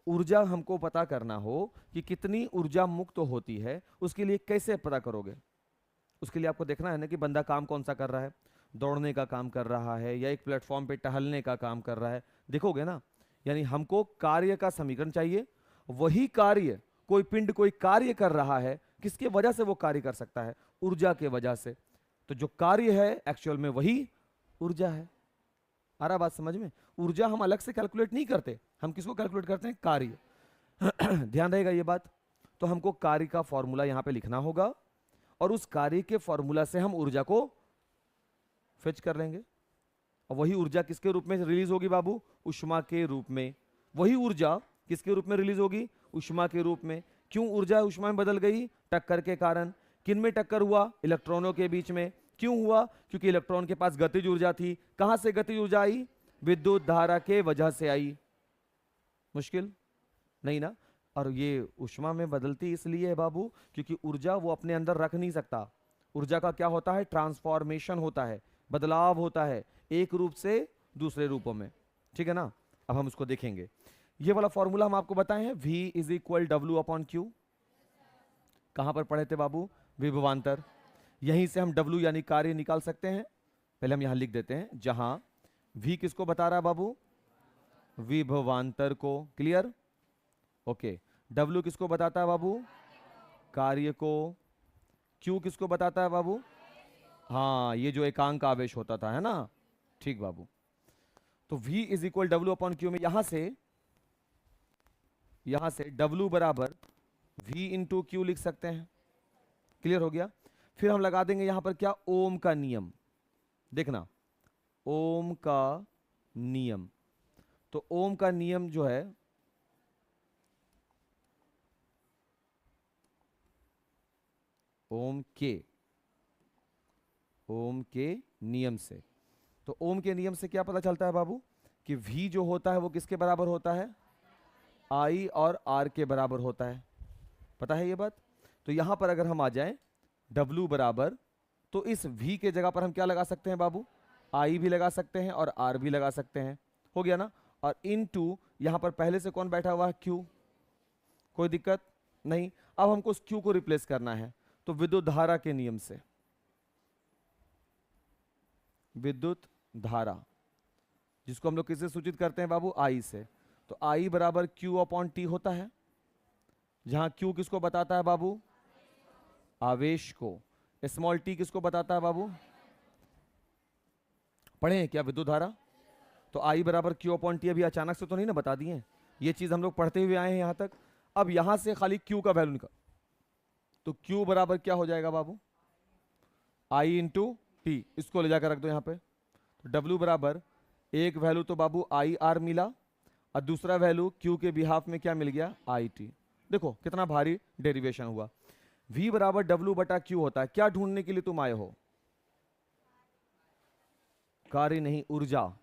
ऊर्जा हमको पता करना हो कि कितनी ऊर्जा मुक्त होती है, उसके लिए कैसे पता करोगे? उसके लिए आपको देखना है ना कि बंदा काम कौन सा कर रहा है, दौड़ने का काम कर रहा है या एक प्लेटफॉर्म पे टहलने का काम कर रहा है, देखोगे ना। यानी हमको कार्य का समीकरण चाहिए। वही कार्य, कोई पिंड कोई कार्य कर रहा है, किसके वजह से वो कार्य कर सकता है? ऊर्जा के वजह से। तो जो कार्य है एक्चुअल में वही ऊर्जा है। आ रहा बात समझ में? ऊर्जा हम अलग से कैलकुलेट नहीं करते, हम किसको कैलकुलेट करते हैं? कार्य। ध्यान रहेगा ये बात। तो हमको कार्य का फॉर्मूला यहां पे लिखना होगा, और उस कार्य के फॉर्मूला से हम ऊर्जा को फेच कर लेंगे। और वही ऊर्जा किसके रूप में रिलीज होगी बाबू? उष्मा के रूप में। वही ऊर्जा किसके रूप में रिलीज होगी? उष्मा के रूप में। क्यों ऊर्जा उष्मा में बदल गई? टक्कर के कारण। किन में टक्कर हुआ? इलेक्ट्रॉनों के बीच में। क्यों हुआ? क्योंकि इलेक्ट्रॉन के पास गतिज ऊर्जा थी। कहां से गतिज ऊर्जा आई? विद्युत धारा के वजह से आई। मुश्किल नहीं ना? और ये उष्मा में बदलती इसलिए है बाबू क्योंकि ऊर्जा वो अपने अंदर रख नहीं सकता। ऊर्जा का क्या होता है? ट्रांसफॉर्मेशन होता है, बदलाव होता है। एक रूप से दूसरे रूपों में, ठीक है ना। अब हम उसको देखेंगे। ये वाला फॉर्मूला हम आपको बताए हैं, V is equal W upon Q। कहां पर पढ़े थे बाबू? विभवांतर। यहीं से हम W यानी कार्य निकाल सकते हैं। पहले हम यहां लिख देते हैं, जहां V किसको बता रहा है बाबू? विभवांतर को। क्लियर? ओके। W किसको बताता है बाबू? कार्य को। Q किसको बताता है बाबू? हाँ, ये जो एकांक आवेश होता था, है ना। ठीक बाबू। तो V is equal W upon Q में यहां से W बराबर V इंटू क्यू लिख सकते हैं। क्लियर हो गया? फिर हम लगा देंगे यहां पर क्या? ओम का नियम। देखना, ओम का नियम। तो ओम का नियम जो है, ओम के नियम से, तो ओम के नियम से क्या पता चलता है बाबू? कि V जो होता है वो किसके बराबर होता है? I और R के बराबर होता है। पता है ये बात? तो यहां पर अगर हम आ जाएं, W बराबर, तो इस V के जगह पर हम क्या लगा सकते हैं बाबू? I भी लगा सकते हैं और R भी लगा सकते हैं। हो गया ना। और इनटू यहां पर पहले से कौन बैठा हुआ है? Q। कोई दिक्कत नहीं। अब हमको उस Q को रिप्लेस करना है, तो विद्युत धारा के नियम से, विद्युत धारा जिसको हम लोग किससे सूचित करते हैं बाबू? I से। तो I बराबर Q अपॉन T होता है, जहां Q किसको बताता है बाबू? आवेश को। स्मॉल t किसको बताता है बाबू? पढ़े हैं क्या विद्युत धारा? तो I बराबर Q अपॉन T। अभी अचानक से तो नहीं ना बता दिए, ये चीज हम लोग पढ़ते हुए आए हैं यहां तक। अब यहां से खाली Q का वैल्यू निकाल, तो Q बराबर क्या हो जाएगा बाबू? I into T. इसको ले जाकर रख दो यहां पे। तो W बराबर, एक वैल्यू तो बाबू IR मिला और दूसरा वैल्यू Q के बिहाफ में क्या मिल गया? IT। देखो कितना भारी डेरिवेशन हुआ। V बराबर W बटा Q होता है। क्या ढूंढने के लिए तुम आए हो? कार्य नहीं, ऊर्जा।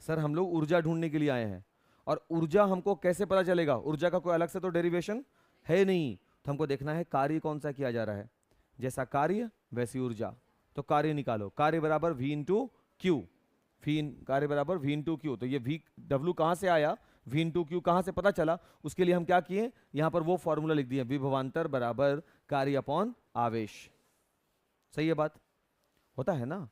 सर हम लोग ऊर्जा ढूंढने के लिए आए हैं, और ऊर्जा हमको कैसे पता चलेगा? ऊर्जा का कोई अलग से तो डेरिवेशन है नहीं, तो हमको देखना है कार्य कौन सा किया जा रहा है। जैसा कार्य वैसी ऊर्जा। तो कार्य निकालो, कार्य बराबर V इंटू क्यू। कार्य बराबर V इंटू क्यू। तो ये V W कहां से आया? V इंटू क्यू कहां से पता चला? उसके लिए हम क्या किए? यहां पर वो फॉर्मूला लिख दिए, विभवांतर बराबर कार्य अपॉन आवेश। सही है बात? होता है ना,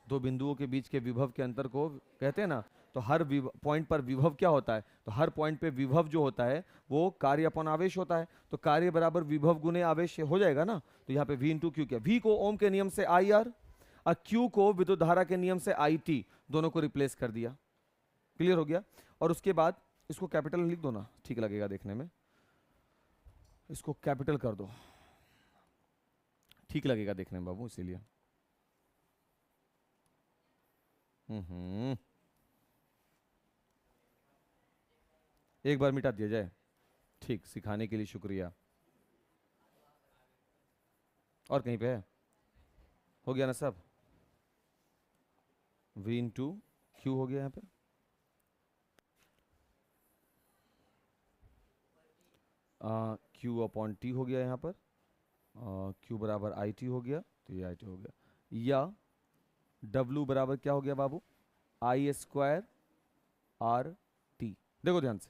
दो बिंदुओं के बीच के विभव के अंतर को कहते हैं ना। तो हर पॉइंट पर विभव क्या होता है? तो हर पॉइंट पे विभव जो होता है वो कार्य अपॉन आवेश होता है। तो कार्य बराबर विभव गुने आवेश हो जाएगा ना। तो यहाँ पे V इंटू क्यू क्या? V को ओम के नियम से IR और Q को विद्युत धारा के नियम से IT, दोनों को रिप्लेस कर दिया। क्लियर हो गया? और उसके बाद इसको कैपिटल लिख दो ना, ठीक लगेगा देखने में। इसको कैपिटल कर दो, ठीक लगेगा देखने में बाबू, इसीलिए। एक बार मिटा दिया जाए। ठीक, सिखाने के लिए शुक्रिया। और कहीं पे है? हो गया ना सब? V इंटू क्यू हो गया यहाँ पे। Q अपॉन T हो गया यहाँ पर। Q बराबर IT हो गया, तो ये IT हो गया। या W बराबर क्या हो गया बाबू? I square R T। देखो ध्यान से,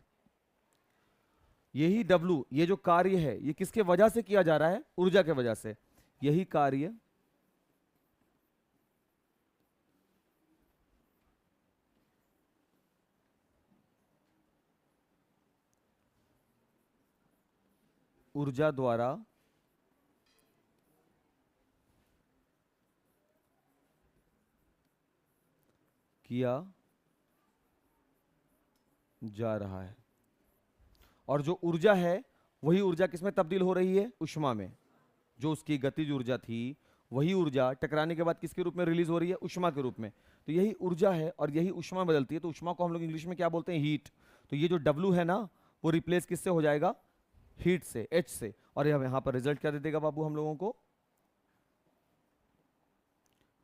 यही W, ये जो कार्य है, ये किसके वजह से किया जा रहा है? ऊर्जा के वजह से। यही कार्य ऊर्जा द्वारा किया जा रहा है। और जो ऊर्जा है वही ऊर्जा किसमें तब्दील हो रही है? उष्मा में। जो उसकी गतिज ऊर्जा थी वही ऊर्जा टकराने के बाद किसके रूप में रिलीज हो रही है? उष्मा के रूप में। तो यही ऊर्जा है और यही उष्मा बदलती है। तो उष्मा को हम लोग इंग्लिश में क्या बोलते हैं? हीट। तो ये जो W है ना, वो रिप्लेस किससे हो जाएगा? हीट से, H से। और यहां पर रिजल्ट क्या दे देगा बाबू हम लोगों को?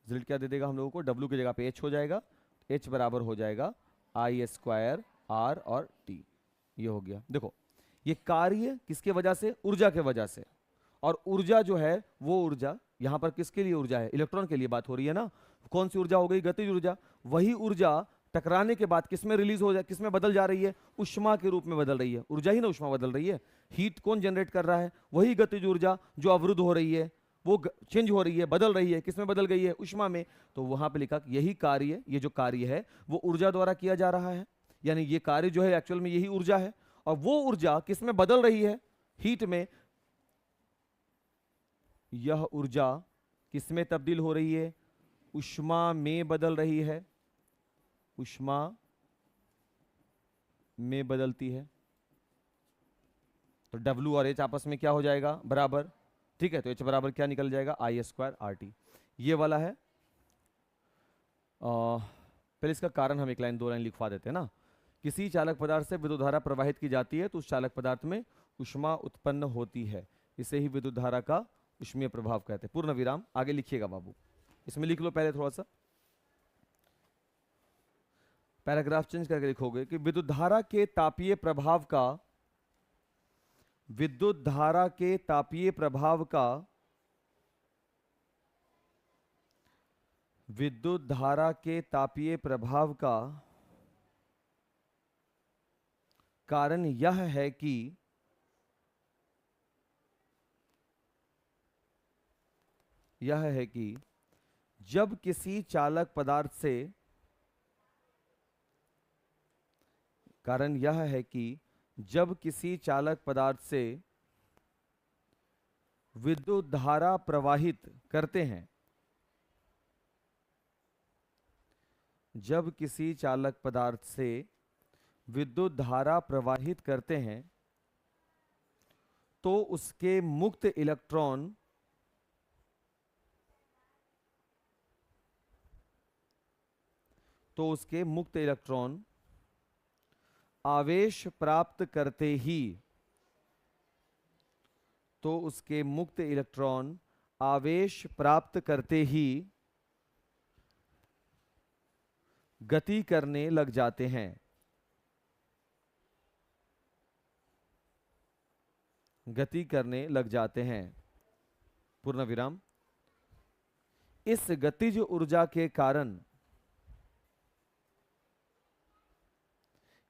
रिजल्ट क्या दे देगा हम लोगों को? W की जगह पे H हो जाएगा। H बराबर हो जाएगा I स्क्वायर R और T। ये हो गया। देखो, ये कार्य किसके वजह से? ऊर्जा के वजह से। और ऊर्जा जो है वो ऊर्जा यहां पर किसके लिए ऊर्जा है? इलेक्ट्रॉन के लिए बात हो रही है ना। कौन सी ऊर्जा हो गई? गतिज ऊर्जा। वही ऊर्जा टकराने के बाद किसमें रिलीज हो जाए, किसमें बदल जा रही है? उष्मा के रूप में बदल रही है। ऊर्जा ही ना उष्मा बदल रही है। हीट कौन जनरेट कर रहा है? वही गतिज ऊर्जा जो अवरुद्ध हो रही है, वो चेंज हो रही है, बदल रही है। किसमें बदल गई है? उष्मा में। तो वहां पे लिखा कि यही कार्य, ये जो कार्य है वो ऊर्जा द्वारा किया जा रहा है, यानी ये कार्य जो है एक्चुअल में यही ऊर्जा है। और वो ऊर्जा किसमें बदल रही है? हीट में। यह ऊर्जा किसमें तब्दील हो रही है? उष्मा में बदल रही है। उष्मा में बदलती है। तो W और H आपस में क्या हो जाएगा? बराबर। ठीक है, तो H बराबर क्या निकल जाएगा? I² RT। ये वाला है। पहले इसका कारण हम एक लाइन दो लाइन लिखवा देते हैं ना। किसी चालक पदार्थ से विद्युत धारा प्रवाहित की जाती है तो उस चालक पदार्थ में उष्मा उत्पन्न होती है। इसे ही विद्युत धारा का उष्मीय प्रभाव कहते हैं। पूर्ण विराम। आगे लिखिएगा बाबू, इसमें लिख लो पहले थोड़ा सा पैराग्राफ चेंज करके लिखोगे कि विद्युत धारा के तापीय प्रभाव का, विद्युत धारा के तापीय प्रभाव का, विद्युत धारा के तापीय प्रभाव का कारण यह है कि जब किसी चालक पदार्थ से, कारण यह है कि जब किसी चालक पदार्थ से विद्युत धारा प्रवाहित करते हैं, जब किसी चालक पदार्थ से विद्युत धारा प्रवाहित करते हैं तो उसके मुक्त इलेक्ट्रॉन आवेश प्राप्त करते ही, तो उसके मुक्त इलेक्ट्रॉन आवेश प्राप्त करते ही गति करने लग जाते हैं। गति करने लग जाते हैं। पूर्ण विराम। इस गतिज ऊर्जा के कारण,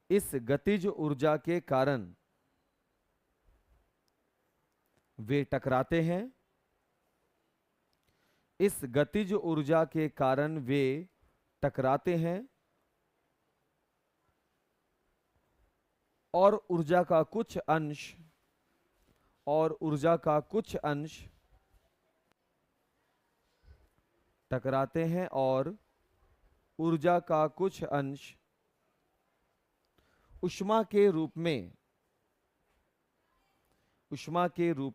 इस गतिज ऊर्जा के कारण वे टकराते हैं। इस गतिज ऊर्जा के कारण वे टकराते हैं और ऊर्जा का कुछ अंश, टकराते हैं और ऊर्जा का कुछ अंश उष्मा के रूप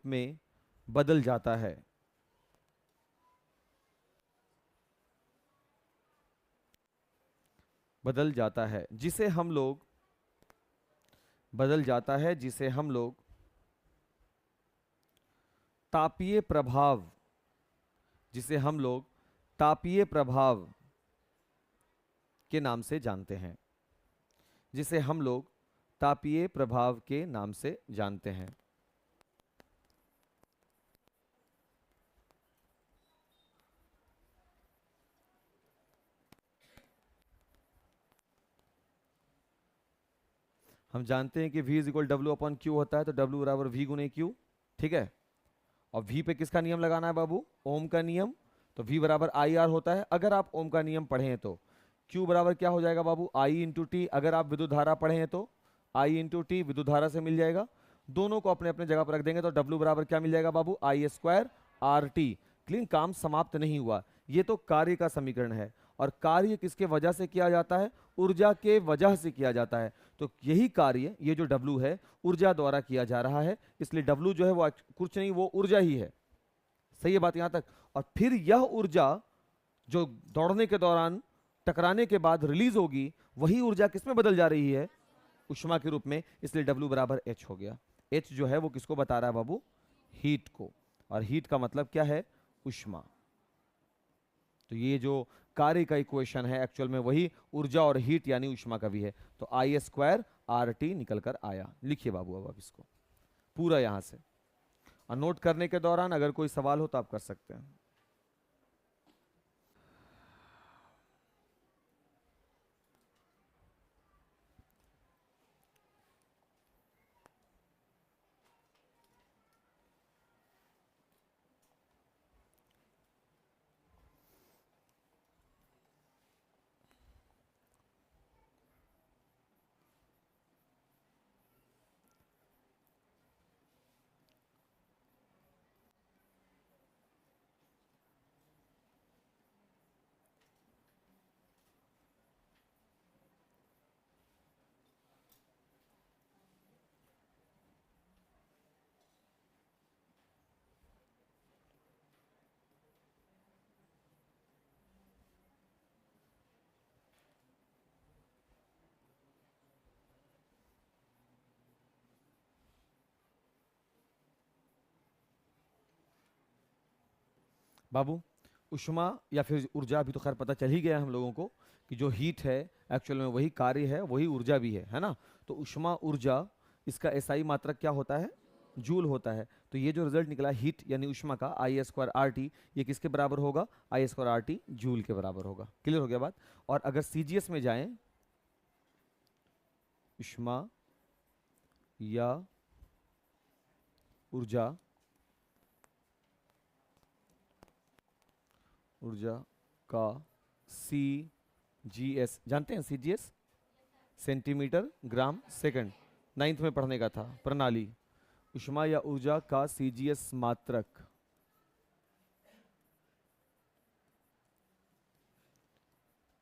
में बदल जाता है। जिसे हम लोग तापीय प्रभाव के नाम से जानते हैं। जिसे हम लोग तापीय प्रभाव के नाम से जानते हैं। हम जानते हैं कि V इज इक्वल W/Q होता है, तो W बराबर V गुने Q। ठीक है, और V पे किसका नियम लगाना है बाबू? ओम का नियम। तो V बराबर IR होता है। अगर आप ओम का नियम पढ़े हैं तो Q बराबर क्या हो जाएगा बाबू? I into T. अगर आप विद्युत धारा पढ़े हैं तो I इंटू टी विद्युत धारा से मिल जाएगा। दोनों को अपने अपने जगह पर रख देंगे तो W बराबर क्या मिल जाएगा बाबू? I² RT। क्लीन, काम समाप्त नहीं हुआ। ये तो कार्य का समीकरण है, और कार्य किसके वजह से किया जाता है? ऊर्जा के वजह से किया जाता है। तो यही कार्य, ये जो W है, ऊर्जा द्वारा किया जा रहा है, इसलिए W जो है वो कुछ नहीं, वो ऊर्जा ही है। सही है बात यहां तक? और फिर यह ऊर्जा जो दौड़ने के दौरान टकराने के बाद रिलीज होगी, वही ऊर्जा किसमें बदल जा रही है? उष्मा के रूप में। इसलिए W बराबर H हो गया। H जो है वो किसको बता रहा है बाबू? हीट को। और हीट का मतलब क्या है? उष्मा। तो ये जो कार्य का इक्वेशन है एक्चुअल में वही ऊर्जा और हीट यानी उष्मा का भी है। तो I² RT निकल कर आया। लिखिए बाबू अब आप इसको पूरा यहां से, और नोट करने के दौरान अगर कोई सवाल हो तो आप कर सकते हैं। बाबू उष्मा या फिर ऊर्जा अभी तो खैर पता चल ही गया हम लोगों को कि जो हीट है एक्चुअल में वही कार्य है, वही ऊर्जा भी है ना। तो उष्मा ऊर्जा, इसका एसआई मात्रक क्या होता है? जूल होता है। तो ये जो रिजल्ट निकला हीट यानी उष्मा का I² RT, ये किसके बराबर होगा? I²RT जूल के बराबर होगा। क्लियर हो गया बात? और अगर सीजीएस में जाएं, उष्मा या ऊर्जा, ऊर्जा का CGS, जानते हैं CGS? Centimetre gram second, 9th में पढ़ने का था, प्रणाली। उष्मा या ऊर्जा का CGS मात्रक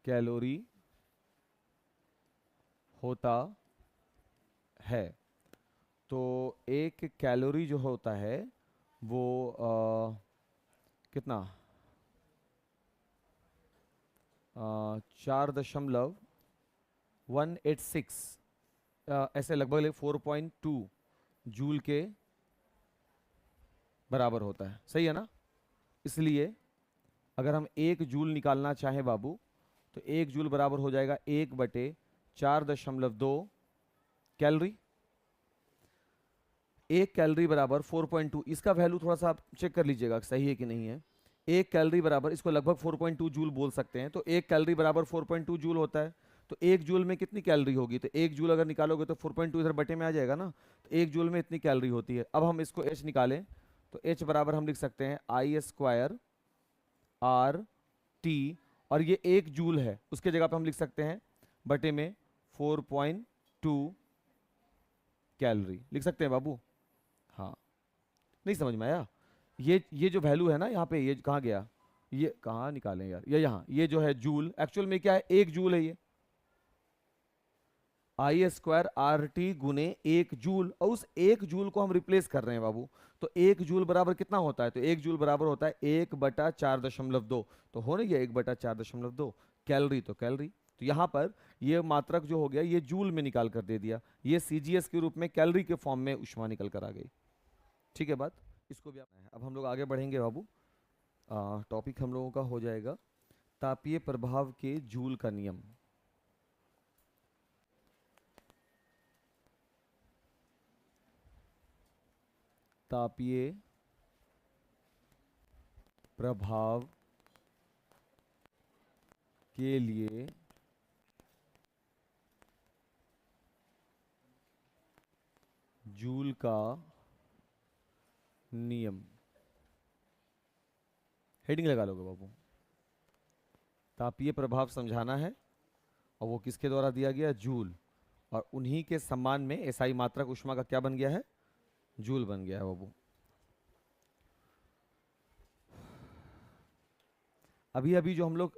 कैलोरी होता है। तो एक कैलोरी जो होता है वो कितना, 4.186, ऐसे लगभग 4.2 जूल के बराबर होता है। सही है ना? इसलिए अगर हम 1 जूल निकालना चाहें बाबू, तो 1 जूल बराबर हो जाएगा 1/4.2 कैलोरी। 1 कैलोरी बराबर 4.2, इसका वैल्यू थोड़ा सा आप चेक कर लीजिएगा सही है कि नहीं है। 1 कैलोरी बराबर, इसको लगभग 4.2 जूल बोल सकते हैं। तो 1 कैलोरी बराबर 4.2 जूल होता है। तो 1 जूल में कितनी कैलोरी होगी? तो 1 जूल अगर निकालोगे तो 4.2 इधर बटे में आ जाएगा ना। तो 1 जूल में इतनी कैलोरी होती है। अब हम इसको H निकालें तो H बराबर हम लिख सकते हैं I² RT, और ये 1 जूल है, उसके जगह पे हम लिख सकते हैं बटे में 4.2 कैलोरी लिख सकते हैं बाबू। हाँ, नहीं समझ में आया? ये जो वैल्यू है ना यहाँ पे, ये कहाँ गया? ये कहाँ निकालें यार? ये यहाँ, ये जो है जूल, एक्चुअल में क्या है? 1 जूल है ये। I² RT गुने 1 जूल, और उस 1 जूल को हम रिप्लेस कर रहे हैं बाबू। तो 1 जूल बराबर कितना होता है? तो 1 जूल बराबर होता है 1/4.2। तो हो नहीं गया 1/4.2 कैलोरी। तो कैलोरी, तो यहाँ पर ये मात्रक जो हो गया ये जूल में निकाल कर दे दिया, ये CGS के रूप में कैलोरी के फॉर्म में उष्मा निकल कर आ गई। ठीक है बात? इसको भी अब हम लोग आगे बढ़ेंगे बाबू। टॉपिक हम लोगों का हो जाएगा तापीय प्रभाव के जूल का नियम। तापीय प्रभाव के लिए जूल का नियम, हेडिंग लगा लोगे बाबू। तापीय प्रभाव समझाना है, और वो किसके द्वारा दिया गया? जूल। और उन्हीं के सम्मान में एसआई मात्रक उष्मा का क्या बन गया है? जूल बन गया है बाबू। अभी अभी जो हम लोग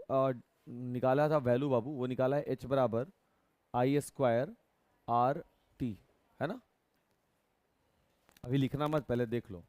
निकाला था वैल्यू बाबू, वो निकाला है H बराबर I²RT, है ना? अभी लिखना मत, पहले देख लो।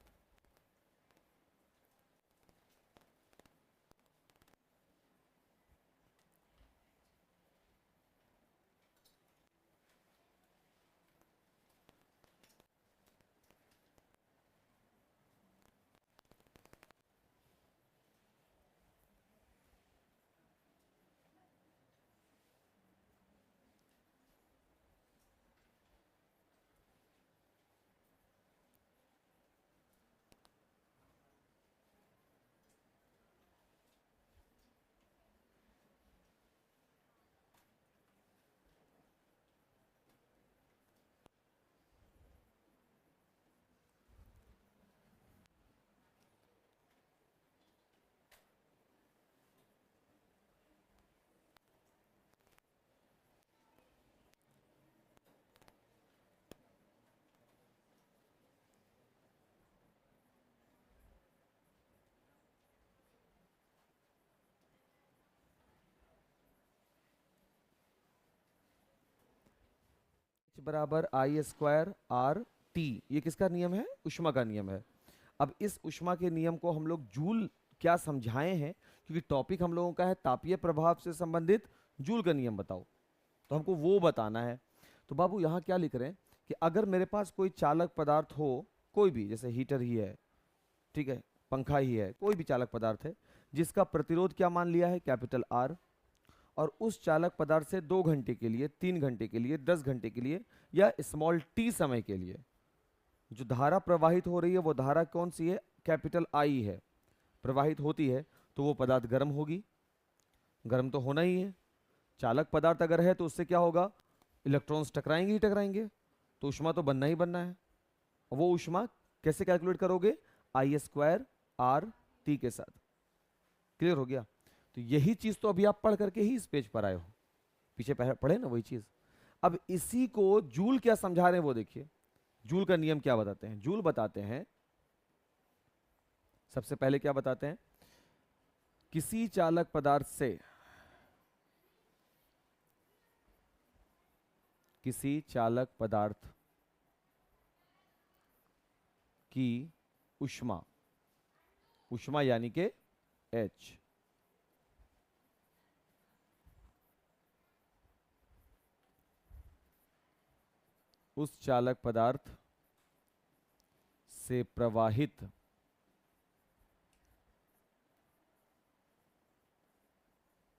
H बराबर I²RT, ये किसका नियम है? उष्मा का नियम है। अब इस उष्मा के नियम को हम लोग जूल क्या समझाए हैं, क्योंकि टॉपिक हम लोगों का है तापीय प्रभाव से संबंधित जूल का नियम बताओ, तो हमको वो बताना है। तो बाबू यहाँ क्या लिख रहे हैं कि अगर मेरे पास कोई चालक पदार्थ हो, कोई भी, जैसे हीटर ही है, ठीक है, पंखा ही है, कोई भी चालक पदार्थ है जिसका प्रतिरोध क्या मान लिया है, कैपिटल आर, और उस चालक पदार्थ से 2 घंटे के लिए, 3 घंटे के लिए, 10 घंटे के लिए या स्मॉल टी समय के लिए जो धारा प्रवाहित हो रही है वो धारा कौन सी है, कैपिटल आई है, प्रवाहित होती है, तो वो पदार्थ गर्म होगी। गर्म तो होना ही है, चालक पदार्थ अगर है तो उससे क्या होगा, इलेक्ट्रॉन्स टकराएंगे ही टकराएंगे, तो ऊष्मा तो बनना ही बनना है। वो ऊष्मा कैसे कैलकुलेट करोगे, आई स्क्वायर आर टी के साथ। क्लियर हो गया? तो यही चीज तो अभी आप पढ़ करके ही इस पेज पर आए हो, पीछे पढ़े ना वही चीज। अब इसी को जूल क्या समझा रहे हैं वो देखिए। जूल का नियम क्या बताते हैं, जूल बताते हैं, सबसे पहले क्या बताते हैं, किसी चालक पदार्थ से, किसी चालक पदार्थ की ऊष्मा, ऊष्मा यानी के H, उस चालक पदार्थ से प्रवाहित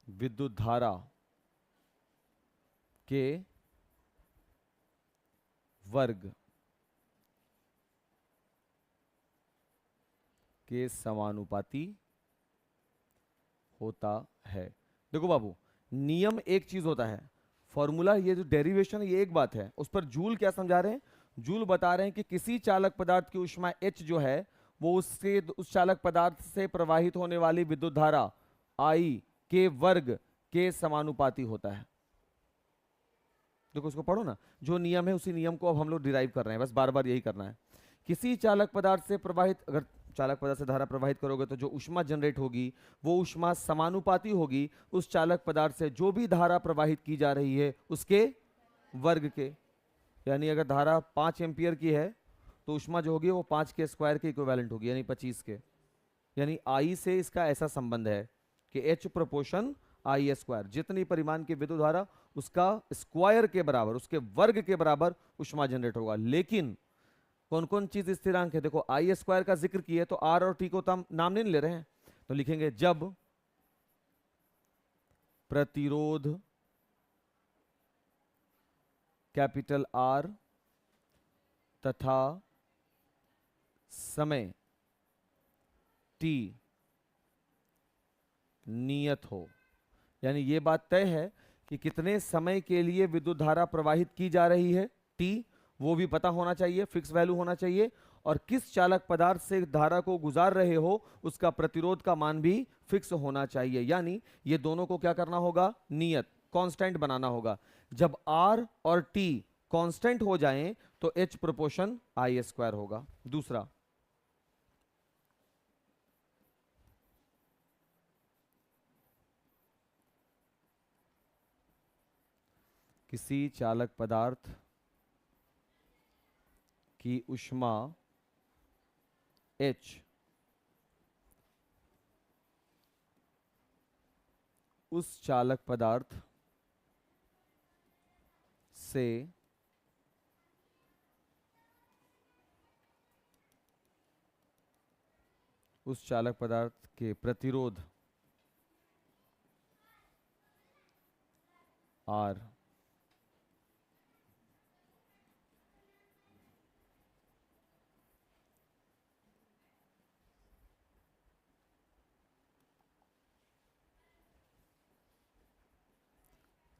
विद्युत धारा के वर्ग के समानुपाती होता है। देखो बाबू, नियम एक चीज होता है, फॉर्मूला ये जो डेरिवेशन ये एक बात है, उस पर जूल क्या समझा रहे हैं, जूल बता रहे हैं कि किसी चालक पदार्थ की ऊष्मा H जो है वो उससे, उस चालक पदार्थ से प्रवाहित होने वाली विद्युत धारा I के वर्ग के समानुपाती होता है। देखो उसको पढ़ो ना, जो नियम है उसी नियम को अब हम लोग डिराइव कर रहे हैं, बस बार बार यही करना है। किसी चालक पदार्थ से प्रवाहित, अगर चालक पदार्थ से धारा प्रवाहित करोगे तो जो ऊष्मा जनरेट होगी वो ऊष्मा समानुपाती होगी उस चालक पदार्थ से जो भी धारा प्रवाहित की जा रही है उसके वर्ग के। यानी अगर धारा 5 एम्पियर की है तो ऊष्मा जो होगी वो 5 के स्क्वायर के इक्विवेलेंट होगी, यानी 25 के। यानी आई से इसका ऐसा संबंध है कि H प्रोपोर्शन आई स्क्वायर, जितनी परिमाण की विद्युत धारा उसका स्क्वायर के बराबर, उसके वर्ग के बराबर ऊष्मा जनरेट होगा। लेकिन कौन कौन चीज स्थिरांक है, देखो आई स्क्वायर का जिक्र किया तो आर और टी को तो हम नाम नहीं ले रहे हैं, तो लिखेंगे जब प्रतिरोध कैपिटल आर तथा समय टी नियत हो, यानी ये बात तय है कि कितने समय के लिए विद्युत धारा प्रवाहित की जा रही है, टी, वो भी पता होना चाहिए, फिक्स वैल्यू होना चाहिए, और किस चालक पदार्थ से धारा को गुजार रहे हो उसका प्रतिरोध का मान भी फिक्स होना चाहिए। यानी ये दोनों को क्या करना होगा, नियत, कांस्टेंट बनाना होगा। जब आर और टी कांस्टेंट हो जाएं तो H प्रोपोर्शन आई स्क्वायर होगा। दूसरा, किसी चालक पदार्थ की ऊष्मा H उस चालक पदार्थ से उस चालक पदार्थ के प्रतिरोध R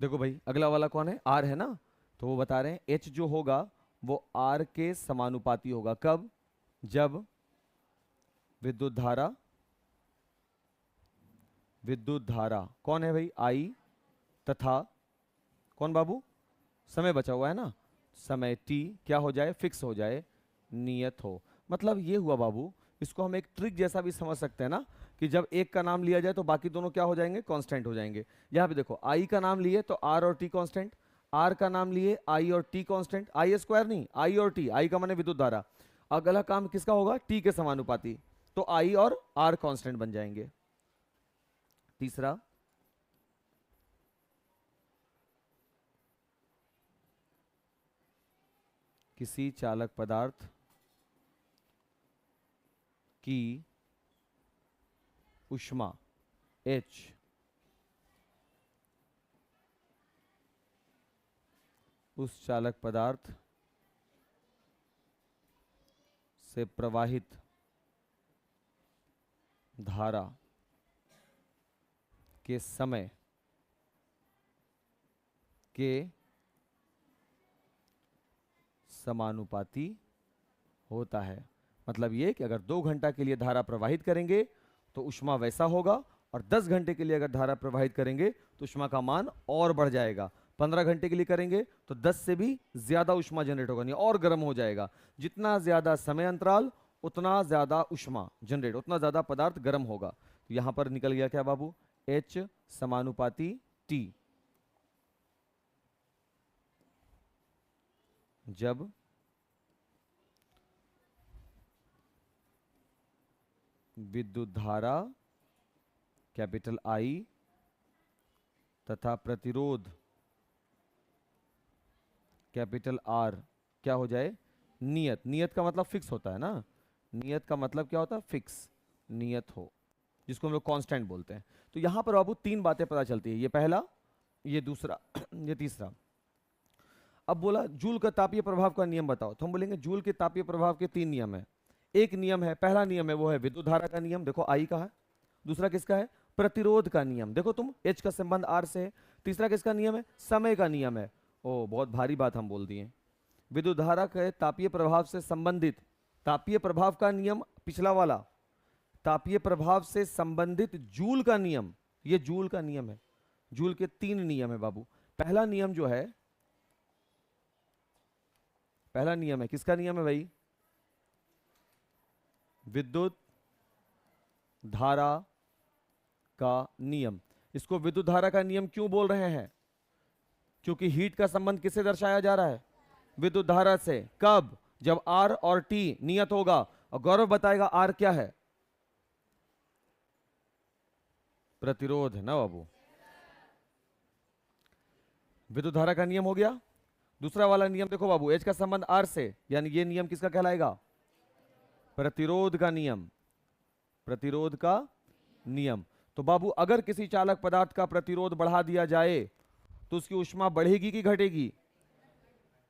देखो भाई अगला वाला कौन है, R है ना, तो वो बता रहे हैं H जो होगा वो R के समानुपाती होगा। कब, जब विद्युत धारा कौन है भाई, I, तथा कौन बाबू, समय बचा हुआ है ना, समय T क्या हो जाए, फिक्स हो जाए, नियत हो। मतलब ये हुआ बाबू, इसको हम एक ट्रिक जैसा भी समझ सकते हैं ना, कि जब एक का नाम लिया जाए तो बाकी दोनों क्या हो जाएंगे, कांस्टेंट हो जाएंगे। यहाँ पे देखो आई का नाम लिए तो आर और टी कांस्टेंट, आर का नाम लिए आई और टी कांस्टेंट, आई स्क्वायर नहीं, आई और टी, आई का माने विद्युत धारा, अगला काम किसका होगा, टी के समानुपाती, तो आई और आर कांस्टेंट बन जाएंगे। तीसरा, किसी चालक पदार्थ की उष्मा H उस चालक पदार्थ से प्रवाहित धारा के समय के समानुपाती होता है। मतलब ये कि अगर 2 घंटा के लिए धारा प्रवाहित करेंगे तो उष्मा वैसा होगा, और 10 घंटे के लिए अगर धारा प्रवाहित करेंगे तो उष्मा का मान और बढ़ जाएगा। 15 घंटे के लिए करेंगे तो 10 से भी ज्यादा उष्मा जनरेट होगा, नहीं और गर्म हो जाएगा। जितना ज्यादा समय अंतराल उतना ज्यादा उष्मा जनरेट, उतना ज्यादा पदार्थ गर्म होगा। तो यहां पर निकल गया क्या बाबू, H समानुपाती T। जब विद्युत धारा कैपिटल I तथा प्रतिरोध कैपिटल R क्या हो जाए, नियत। नियत का मतलब फिक्स होता है ना, नियत का मतलब क्या होता है, फिक्स, नियत हो, जिसको हम लोग कांस्टेंट बोलते हैं। तो यहां पर बाबू 3 बातें पता चलती है, ये पहला, ये दूसरा, ये तीसरा। अब बोला जूल का तापीय प्रभाव का नियम बताओ, तो हम बोलेंगे जूल के तापीय प्रभाव के 3 नियम है। एक नियम है, पहला नियम है वो है विद्युत धारा का नियम, देखो I का है। दूसरा किसका है, प्रतिरोध का नियम, देखो तुम H का संबंध R से है। तीसरा किसका नियम है, समय का नियम है। ओ बहुत भारी बात हम बोल दिए। विद्युत धारा के तापीय प्रभाव से संबंधित, तापीय प्रभाव का नियम पिछला वाला, तापीय प्रभाव से संबंधित जूल का नियम, ये जूल का नियम है। जूल के 3 नियम है बाबू। पहला नियम जो है, पहला नियम है, किसका नियम है भाई, विद्युत धारा का नियम। इसको विद्युत धारा का नियम क्यों बोल रहे हैं, क्योंकि हीट का संबंध किससे दर्शाया जा रहा है, विद्युत धारा से। कब, जब R और T नियत होगा। और गौरव बताएगा R क्या है, प्रतिरोध है ना बाबू। विद्युत धारा का नियम हो गया। दूसरा वाला नियम देखो बाबू, H का संबंध R से, यानी ये नियम किसका कहलाएगा, प्रतिरोध का नियम, प्रतिरोध का नियम। तो बाबू अगर किसी चालक पदार्थ का प्रतिरोध बढ़ा दिया जाए तो उसकी ऊष्मा बढ़ेगी कि घटेगी,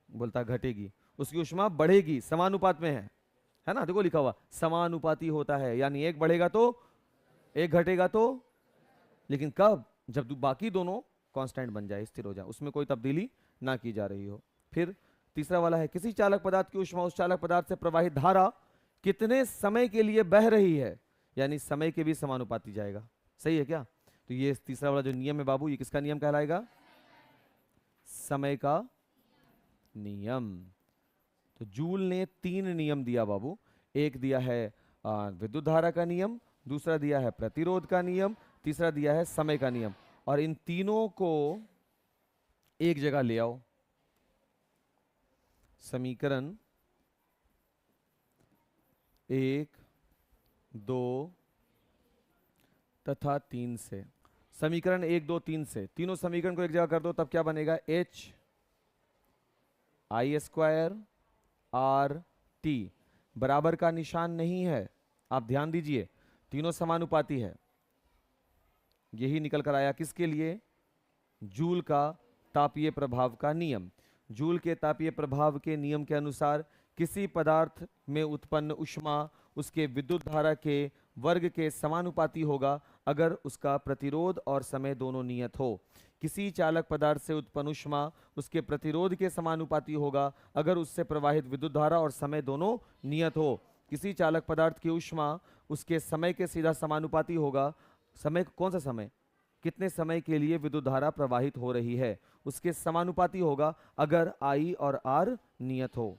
बोलता घटेगी। उसकी ऊष्मा बढ़ेगी, समानुपात में है ना, देखो लिखा हुआ समानुपाती होता है, यानी एक बढ़ेगा तो एक घटेगा तो, लेकिन कब, जब बाकी दोनों कांस्टेंट बन जाए, स्थिर हो जाए, उसमें कोई तब्दीली ना की जा रही हो। फिर तीसरा वाला है, किसी चालक पदार्थ की ऊष्मा उस चालक पदार्थ से प्रवाहित धारा कितने समय के लिए बह रही है, यानी समय के भी समानुपाती जाएगा। सही है क्या, तो ये तीसरा वाला जो नियम है बाबू, ये किसका नियम कहलाएगा, समय का नियम। तो जूल ने 3 नियम दिया बाबू, एक दिया है विद्युत धारा का नियम, दूसरा दिया है प्रतिरोध का नियम, तीसरा दिया है समय का नियम। और इन तीनों को एक जगह ले आओ, समीकरण 1, 2 तथा 3 से। समीकरण 1, 2, 3 से, तीनों समीकरण को एक जगह कर दो, तब क्या बनेगा, H I square R T बराबर का निशान नहीं है, आप ध्यान दीजिए, तीनों समानुपाती है। यही निकल कर आया किसके लिए, जूल का तापीय प्रभाव का नियम। जूल के तापीय प्रभाव के नियम के अनुसार किसी पदार्थ में उत्पन्न ऊष्मा उसके विद्युत धारा के वर्ग के समानुपाती होगा अगर उसका प्रतिरोध और समय दोनों नियत हो। किसी चालक पदार्थ से उत्पन्न ऊष्मा उसके प्रतिरोध के समानुपाती होगा अगर उससे प्रवाहित विद्युत धारा और समय दोनों नियत हो। किसी चालक पदार्थ की ऊष्मा उसके समय के सीधा समानुपाती होगा, समय कौन सा समय, कितने समय के लिए विद्युत धारा प्रवाहित हो रही है, उसके समानुपाती होगा अगर I और R नियत हो।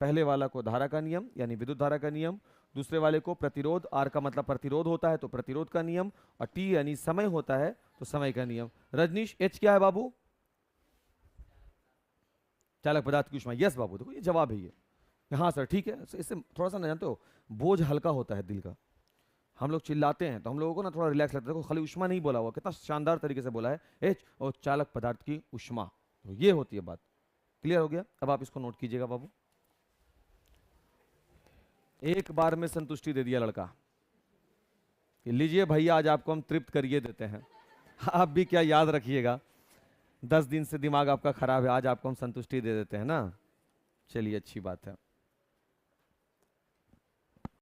पहले वाला को धारा का नियम यानी विद्युत धारा का नियम, दूसरे वाले को प्रतिरोध, R का मतलब प्रतिरोध होता है तो प्रतिरोध का नियम, और T यानी समय होता है तो समय का नियम। रजनीश H क्या है बाबू, चालक पदार्थ की ऊष्मा। यस बाबू, देखो ये जवाब है ये, हाँ सर ठीक है। इससे थोड़ा सा ना जानते हो, बोझ हल्का होता है दिल का। हम लोग चिल्लाते हैं तो हम लोगों को ना थोड़ा रिलैक्स लगता है। देखो खाली ऊष्मा नहीं बोला हुआ, कितना शानदार तरीके से बोला है, H और चालक पदार्थ की ऊष्मा, तो ये होती है बात। क्लियर हो गया, अब आप इसको नोट कीजिएगा बाबू। एक बार में संतुष्टि दे दिया लड़का, कि लीजिए भैया आज आपको हम तृप्त करिए देते हैं। आप भी क्या याद रखिएगा, 10 दिन से दिमाग आपका खराब है, आज आपको हम संतुष्टि दे देते हैं ना। चलिए अच्छी बात है।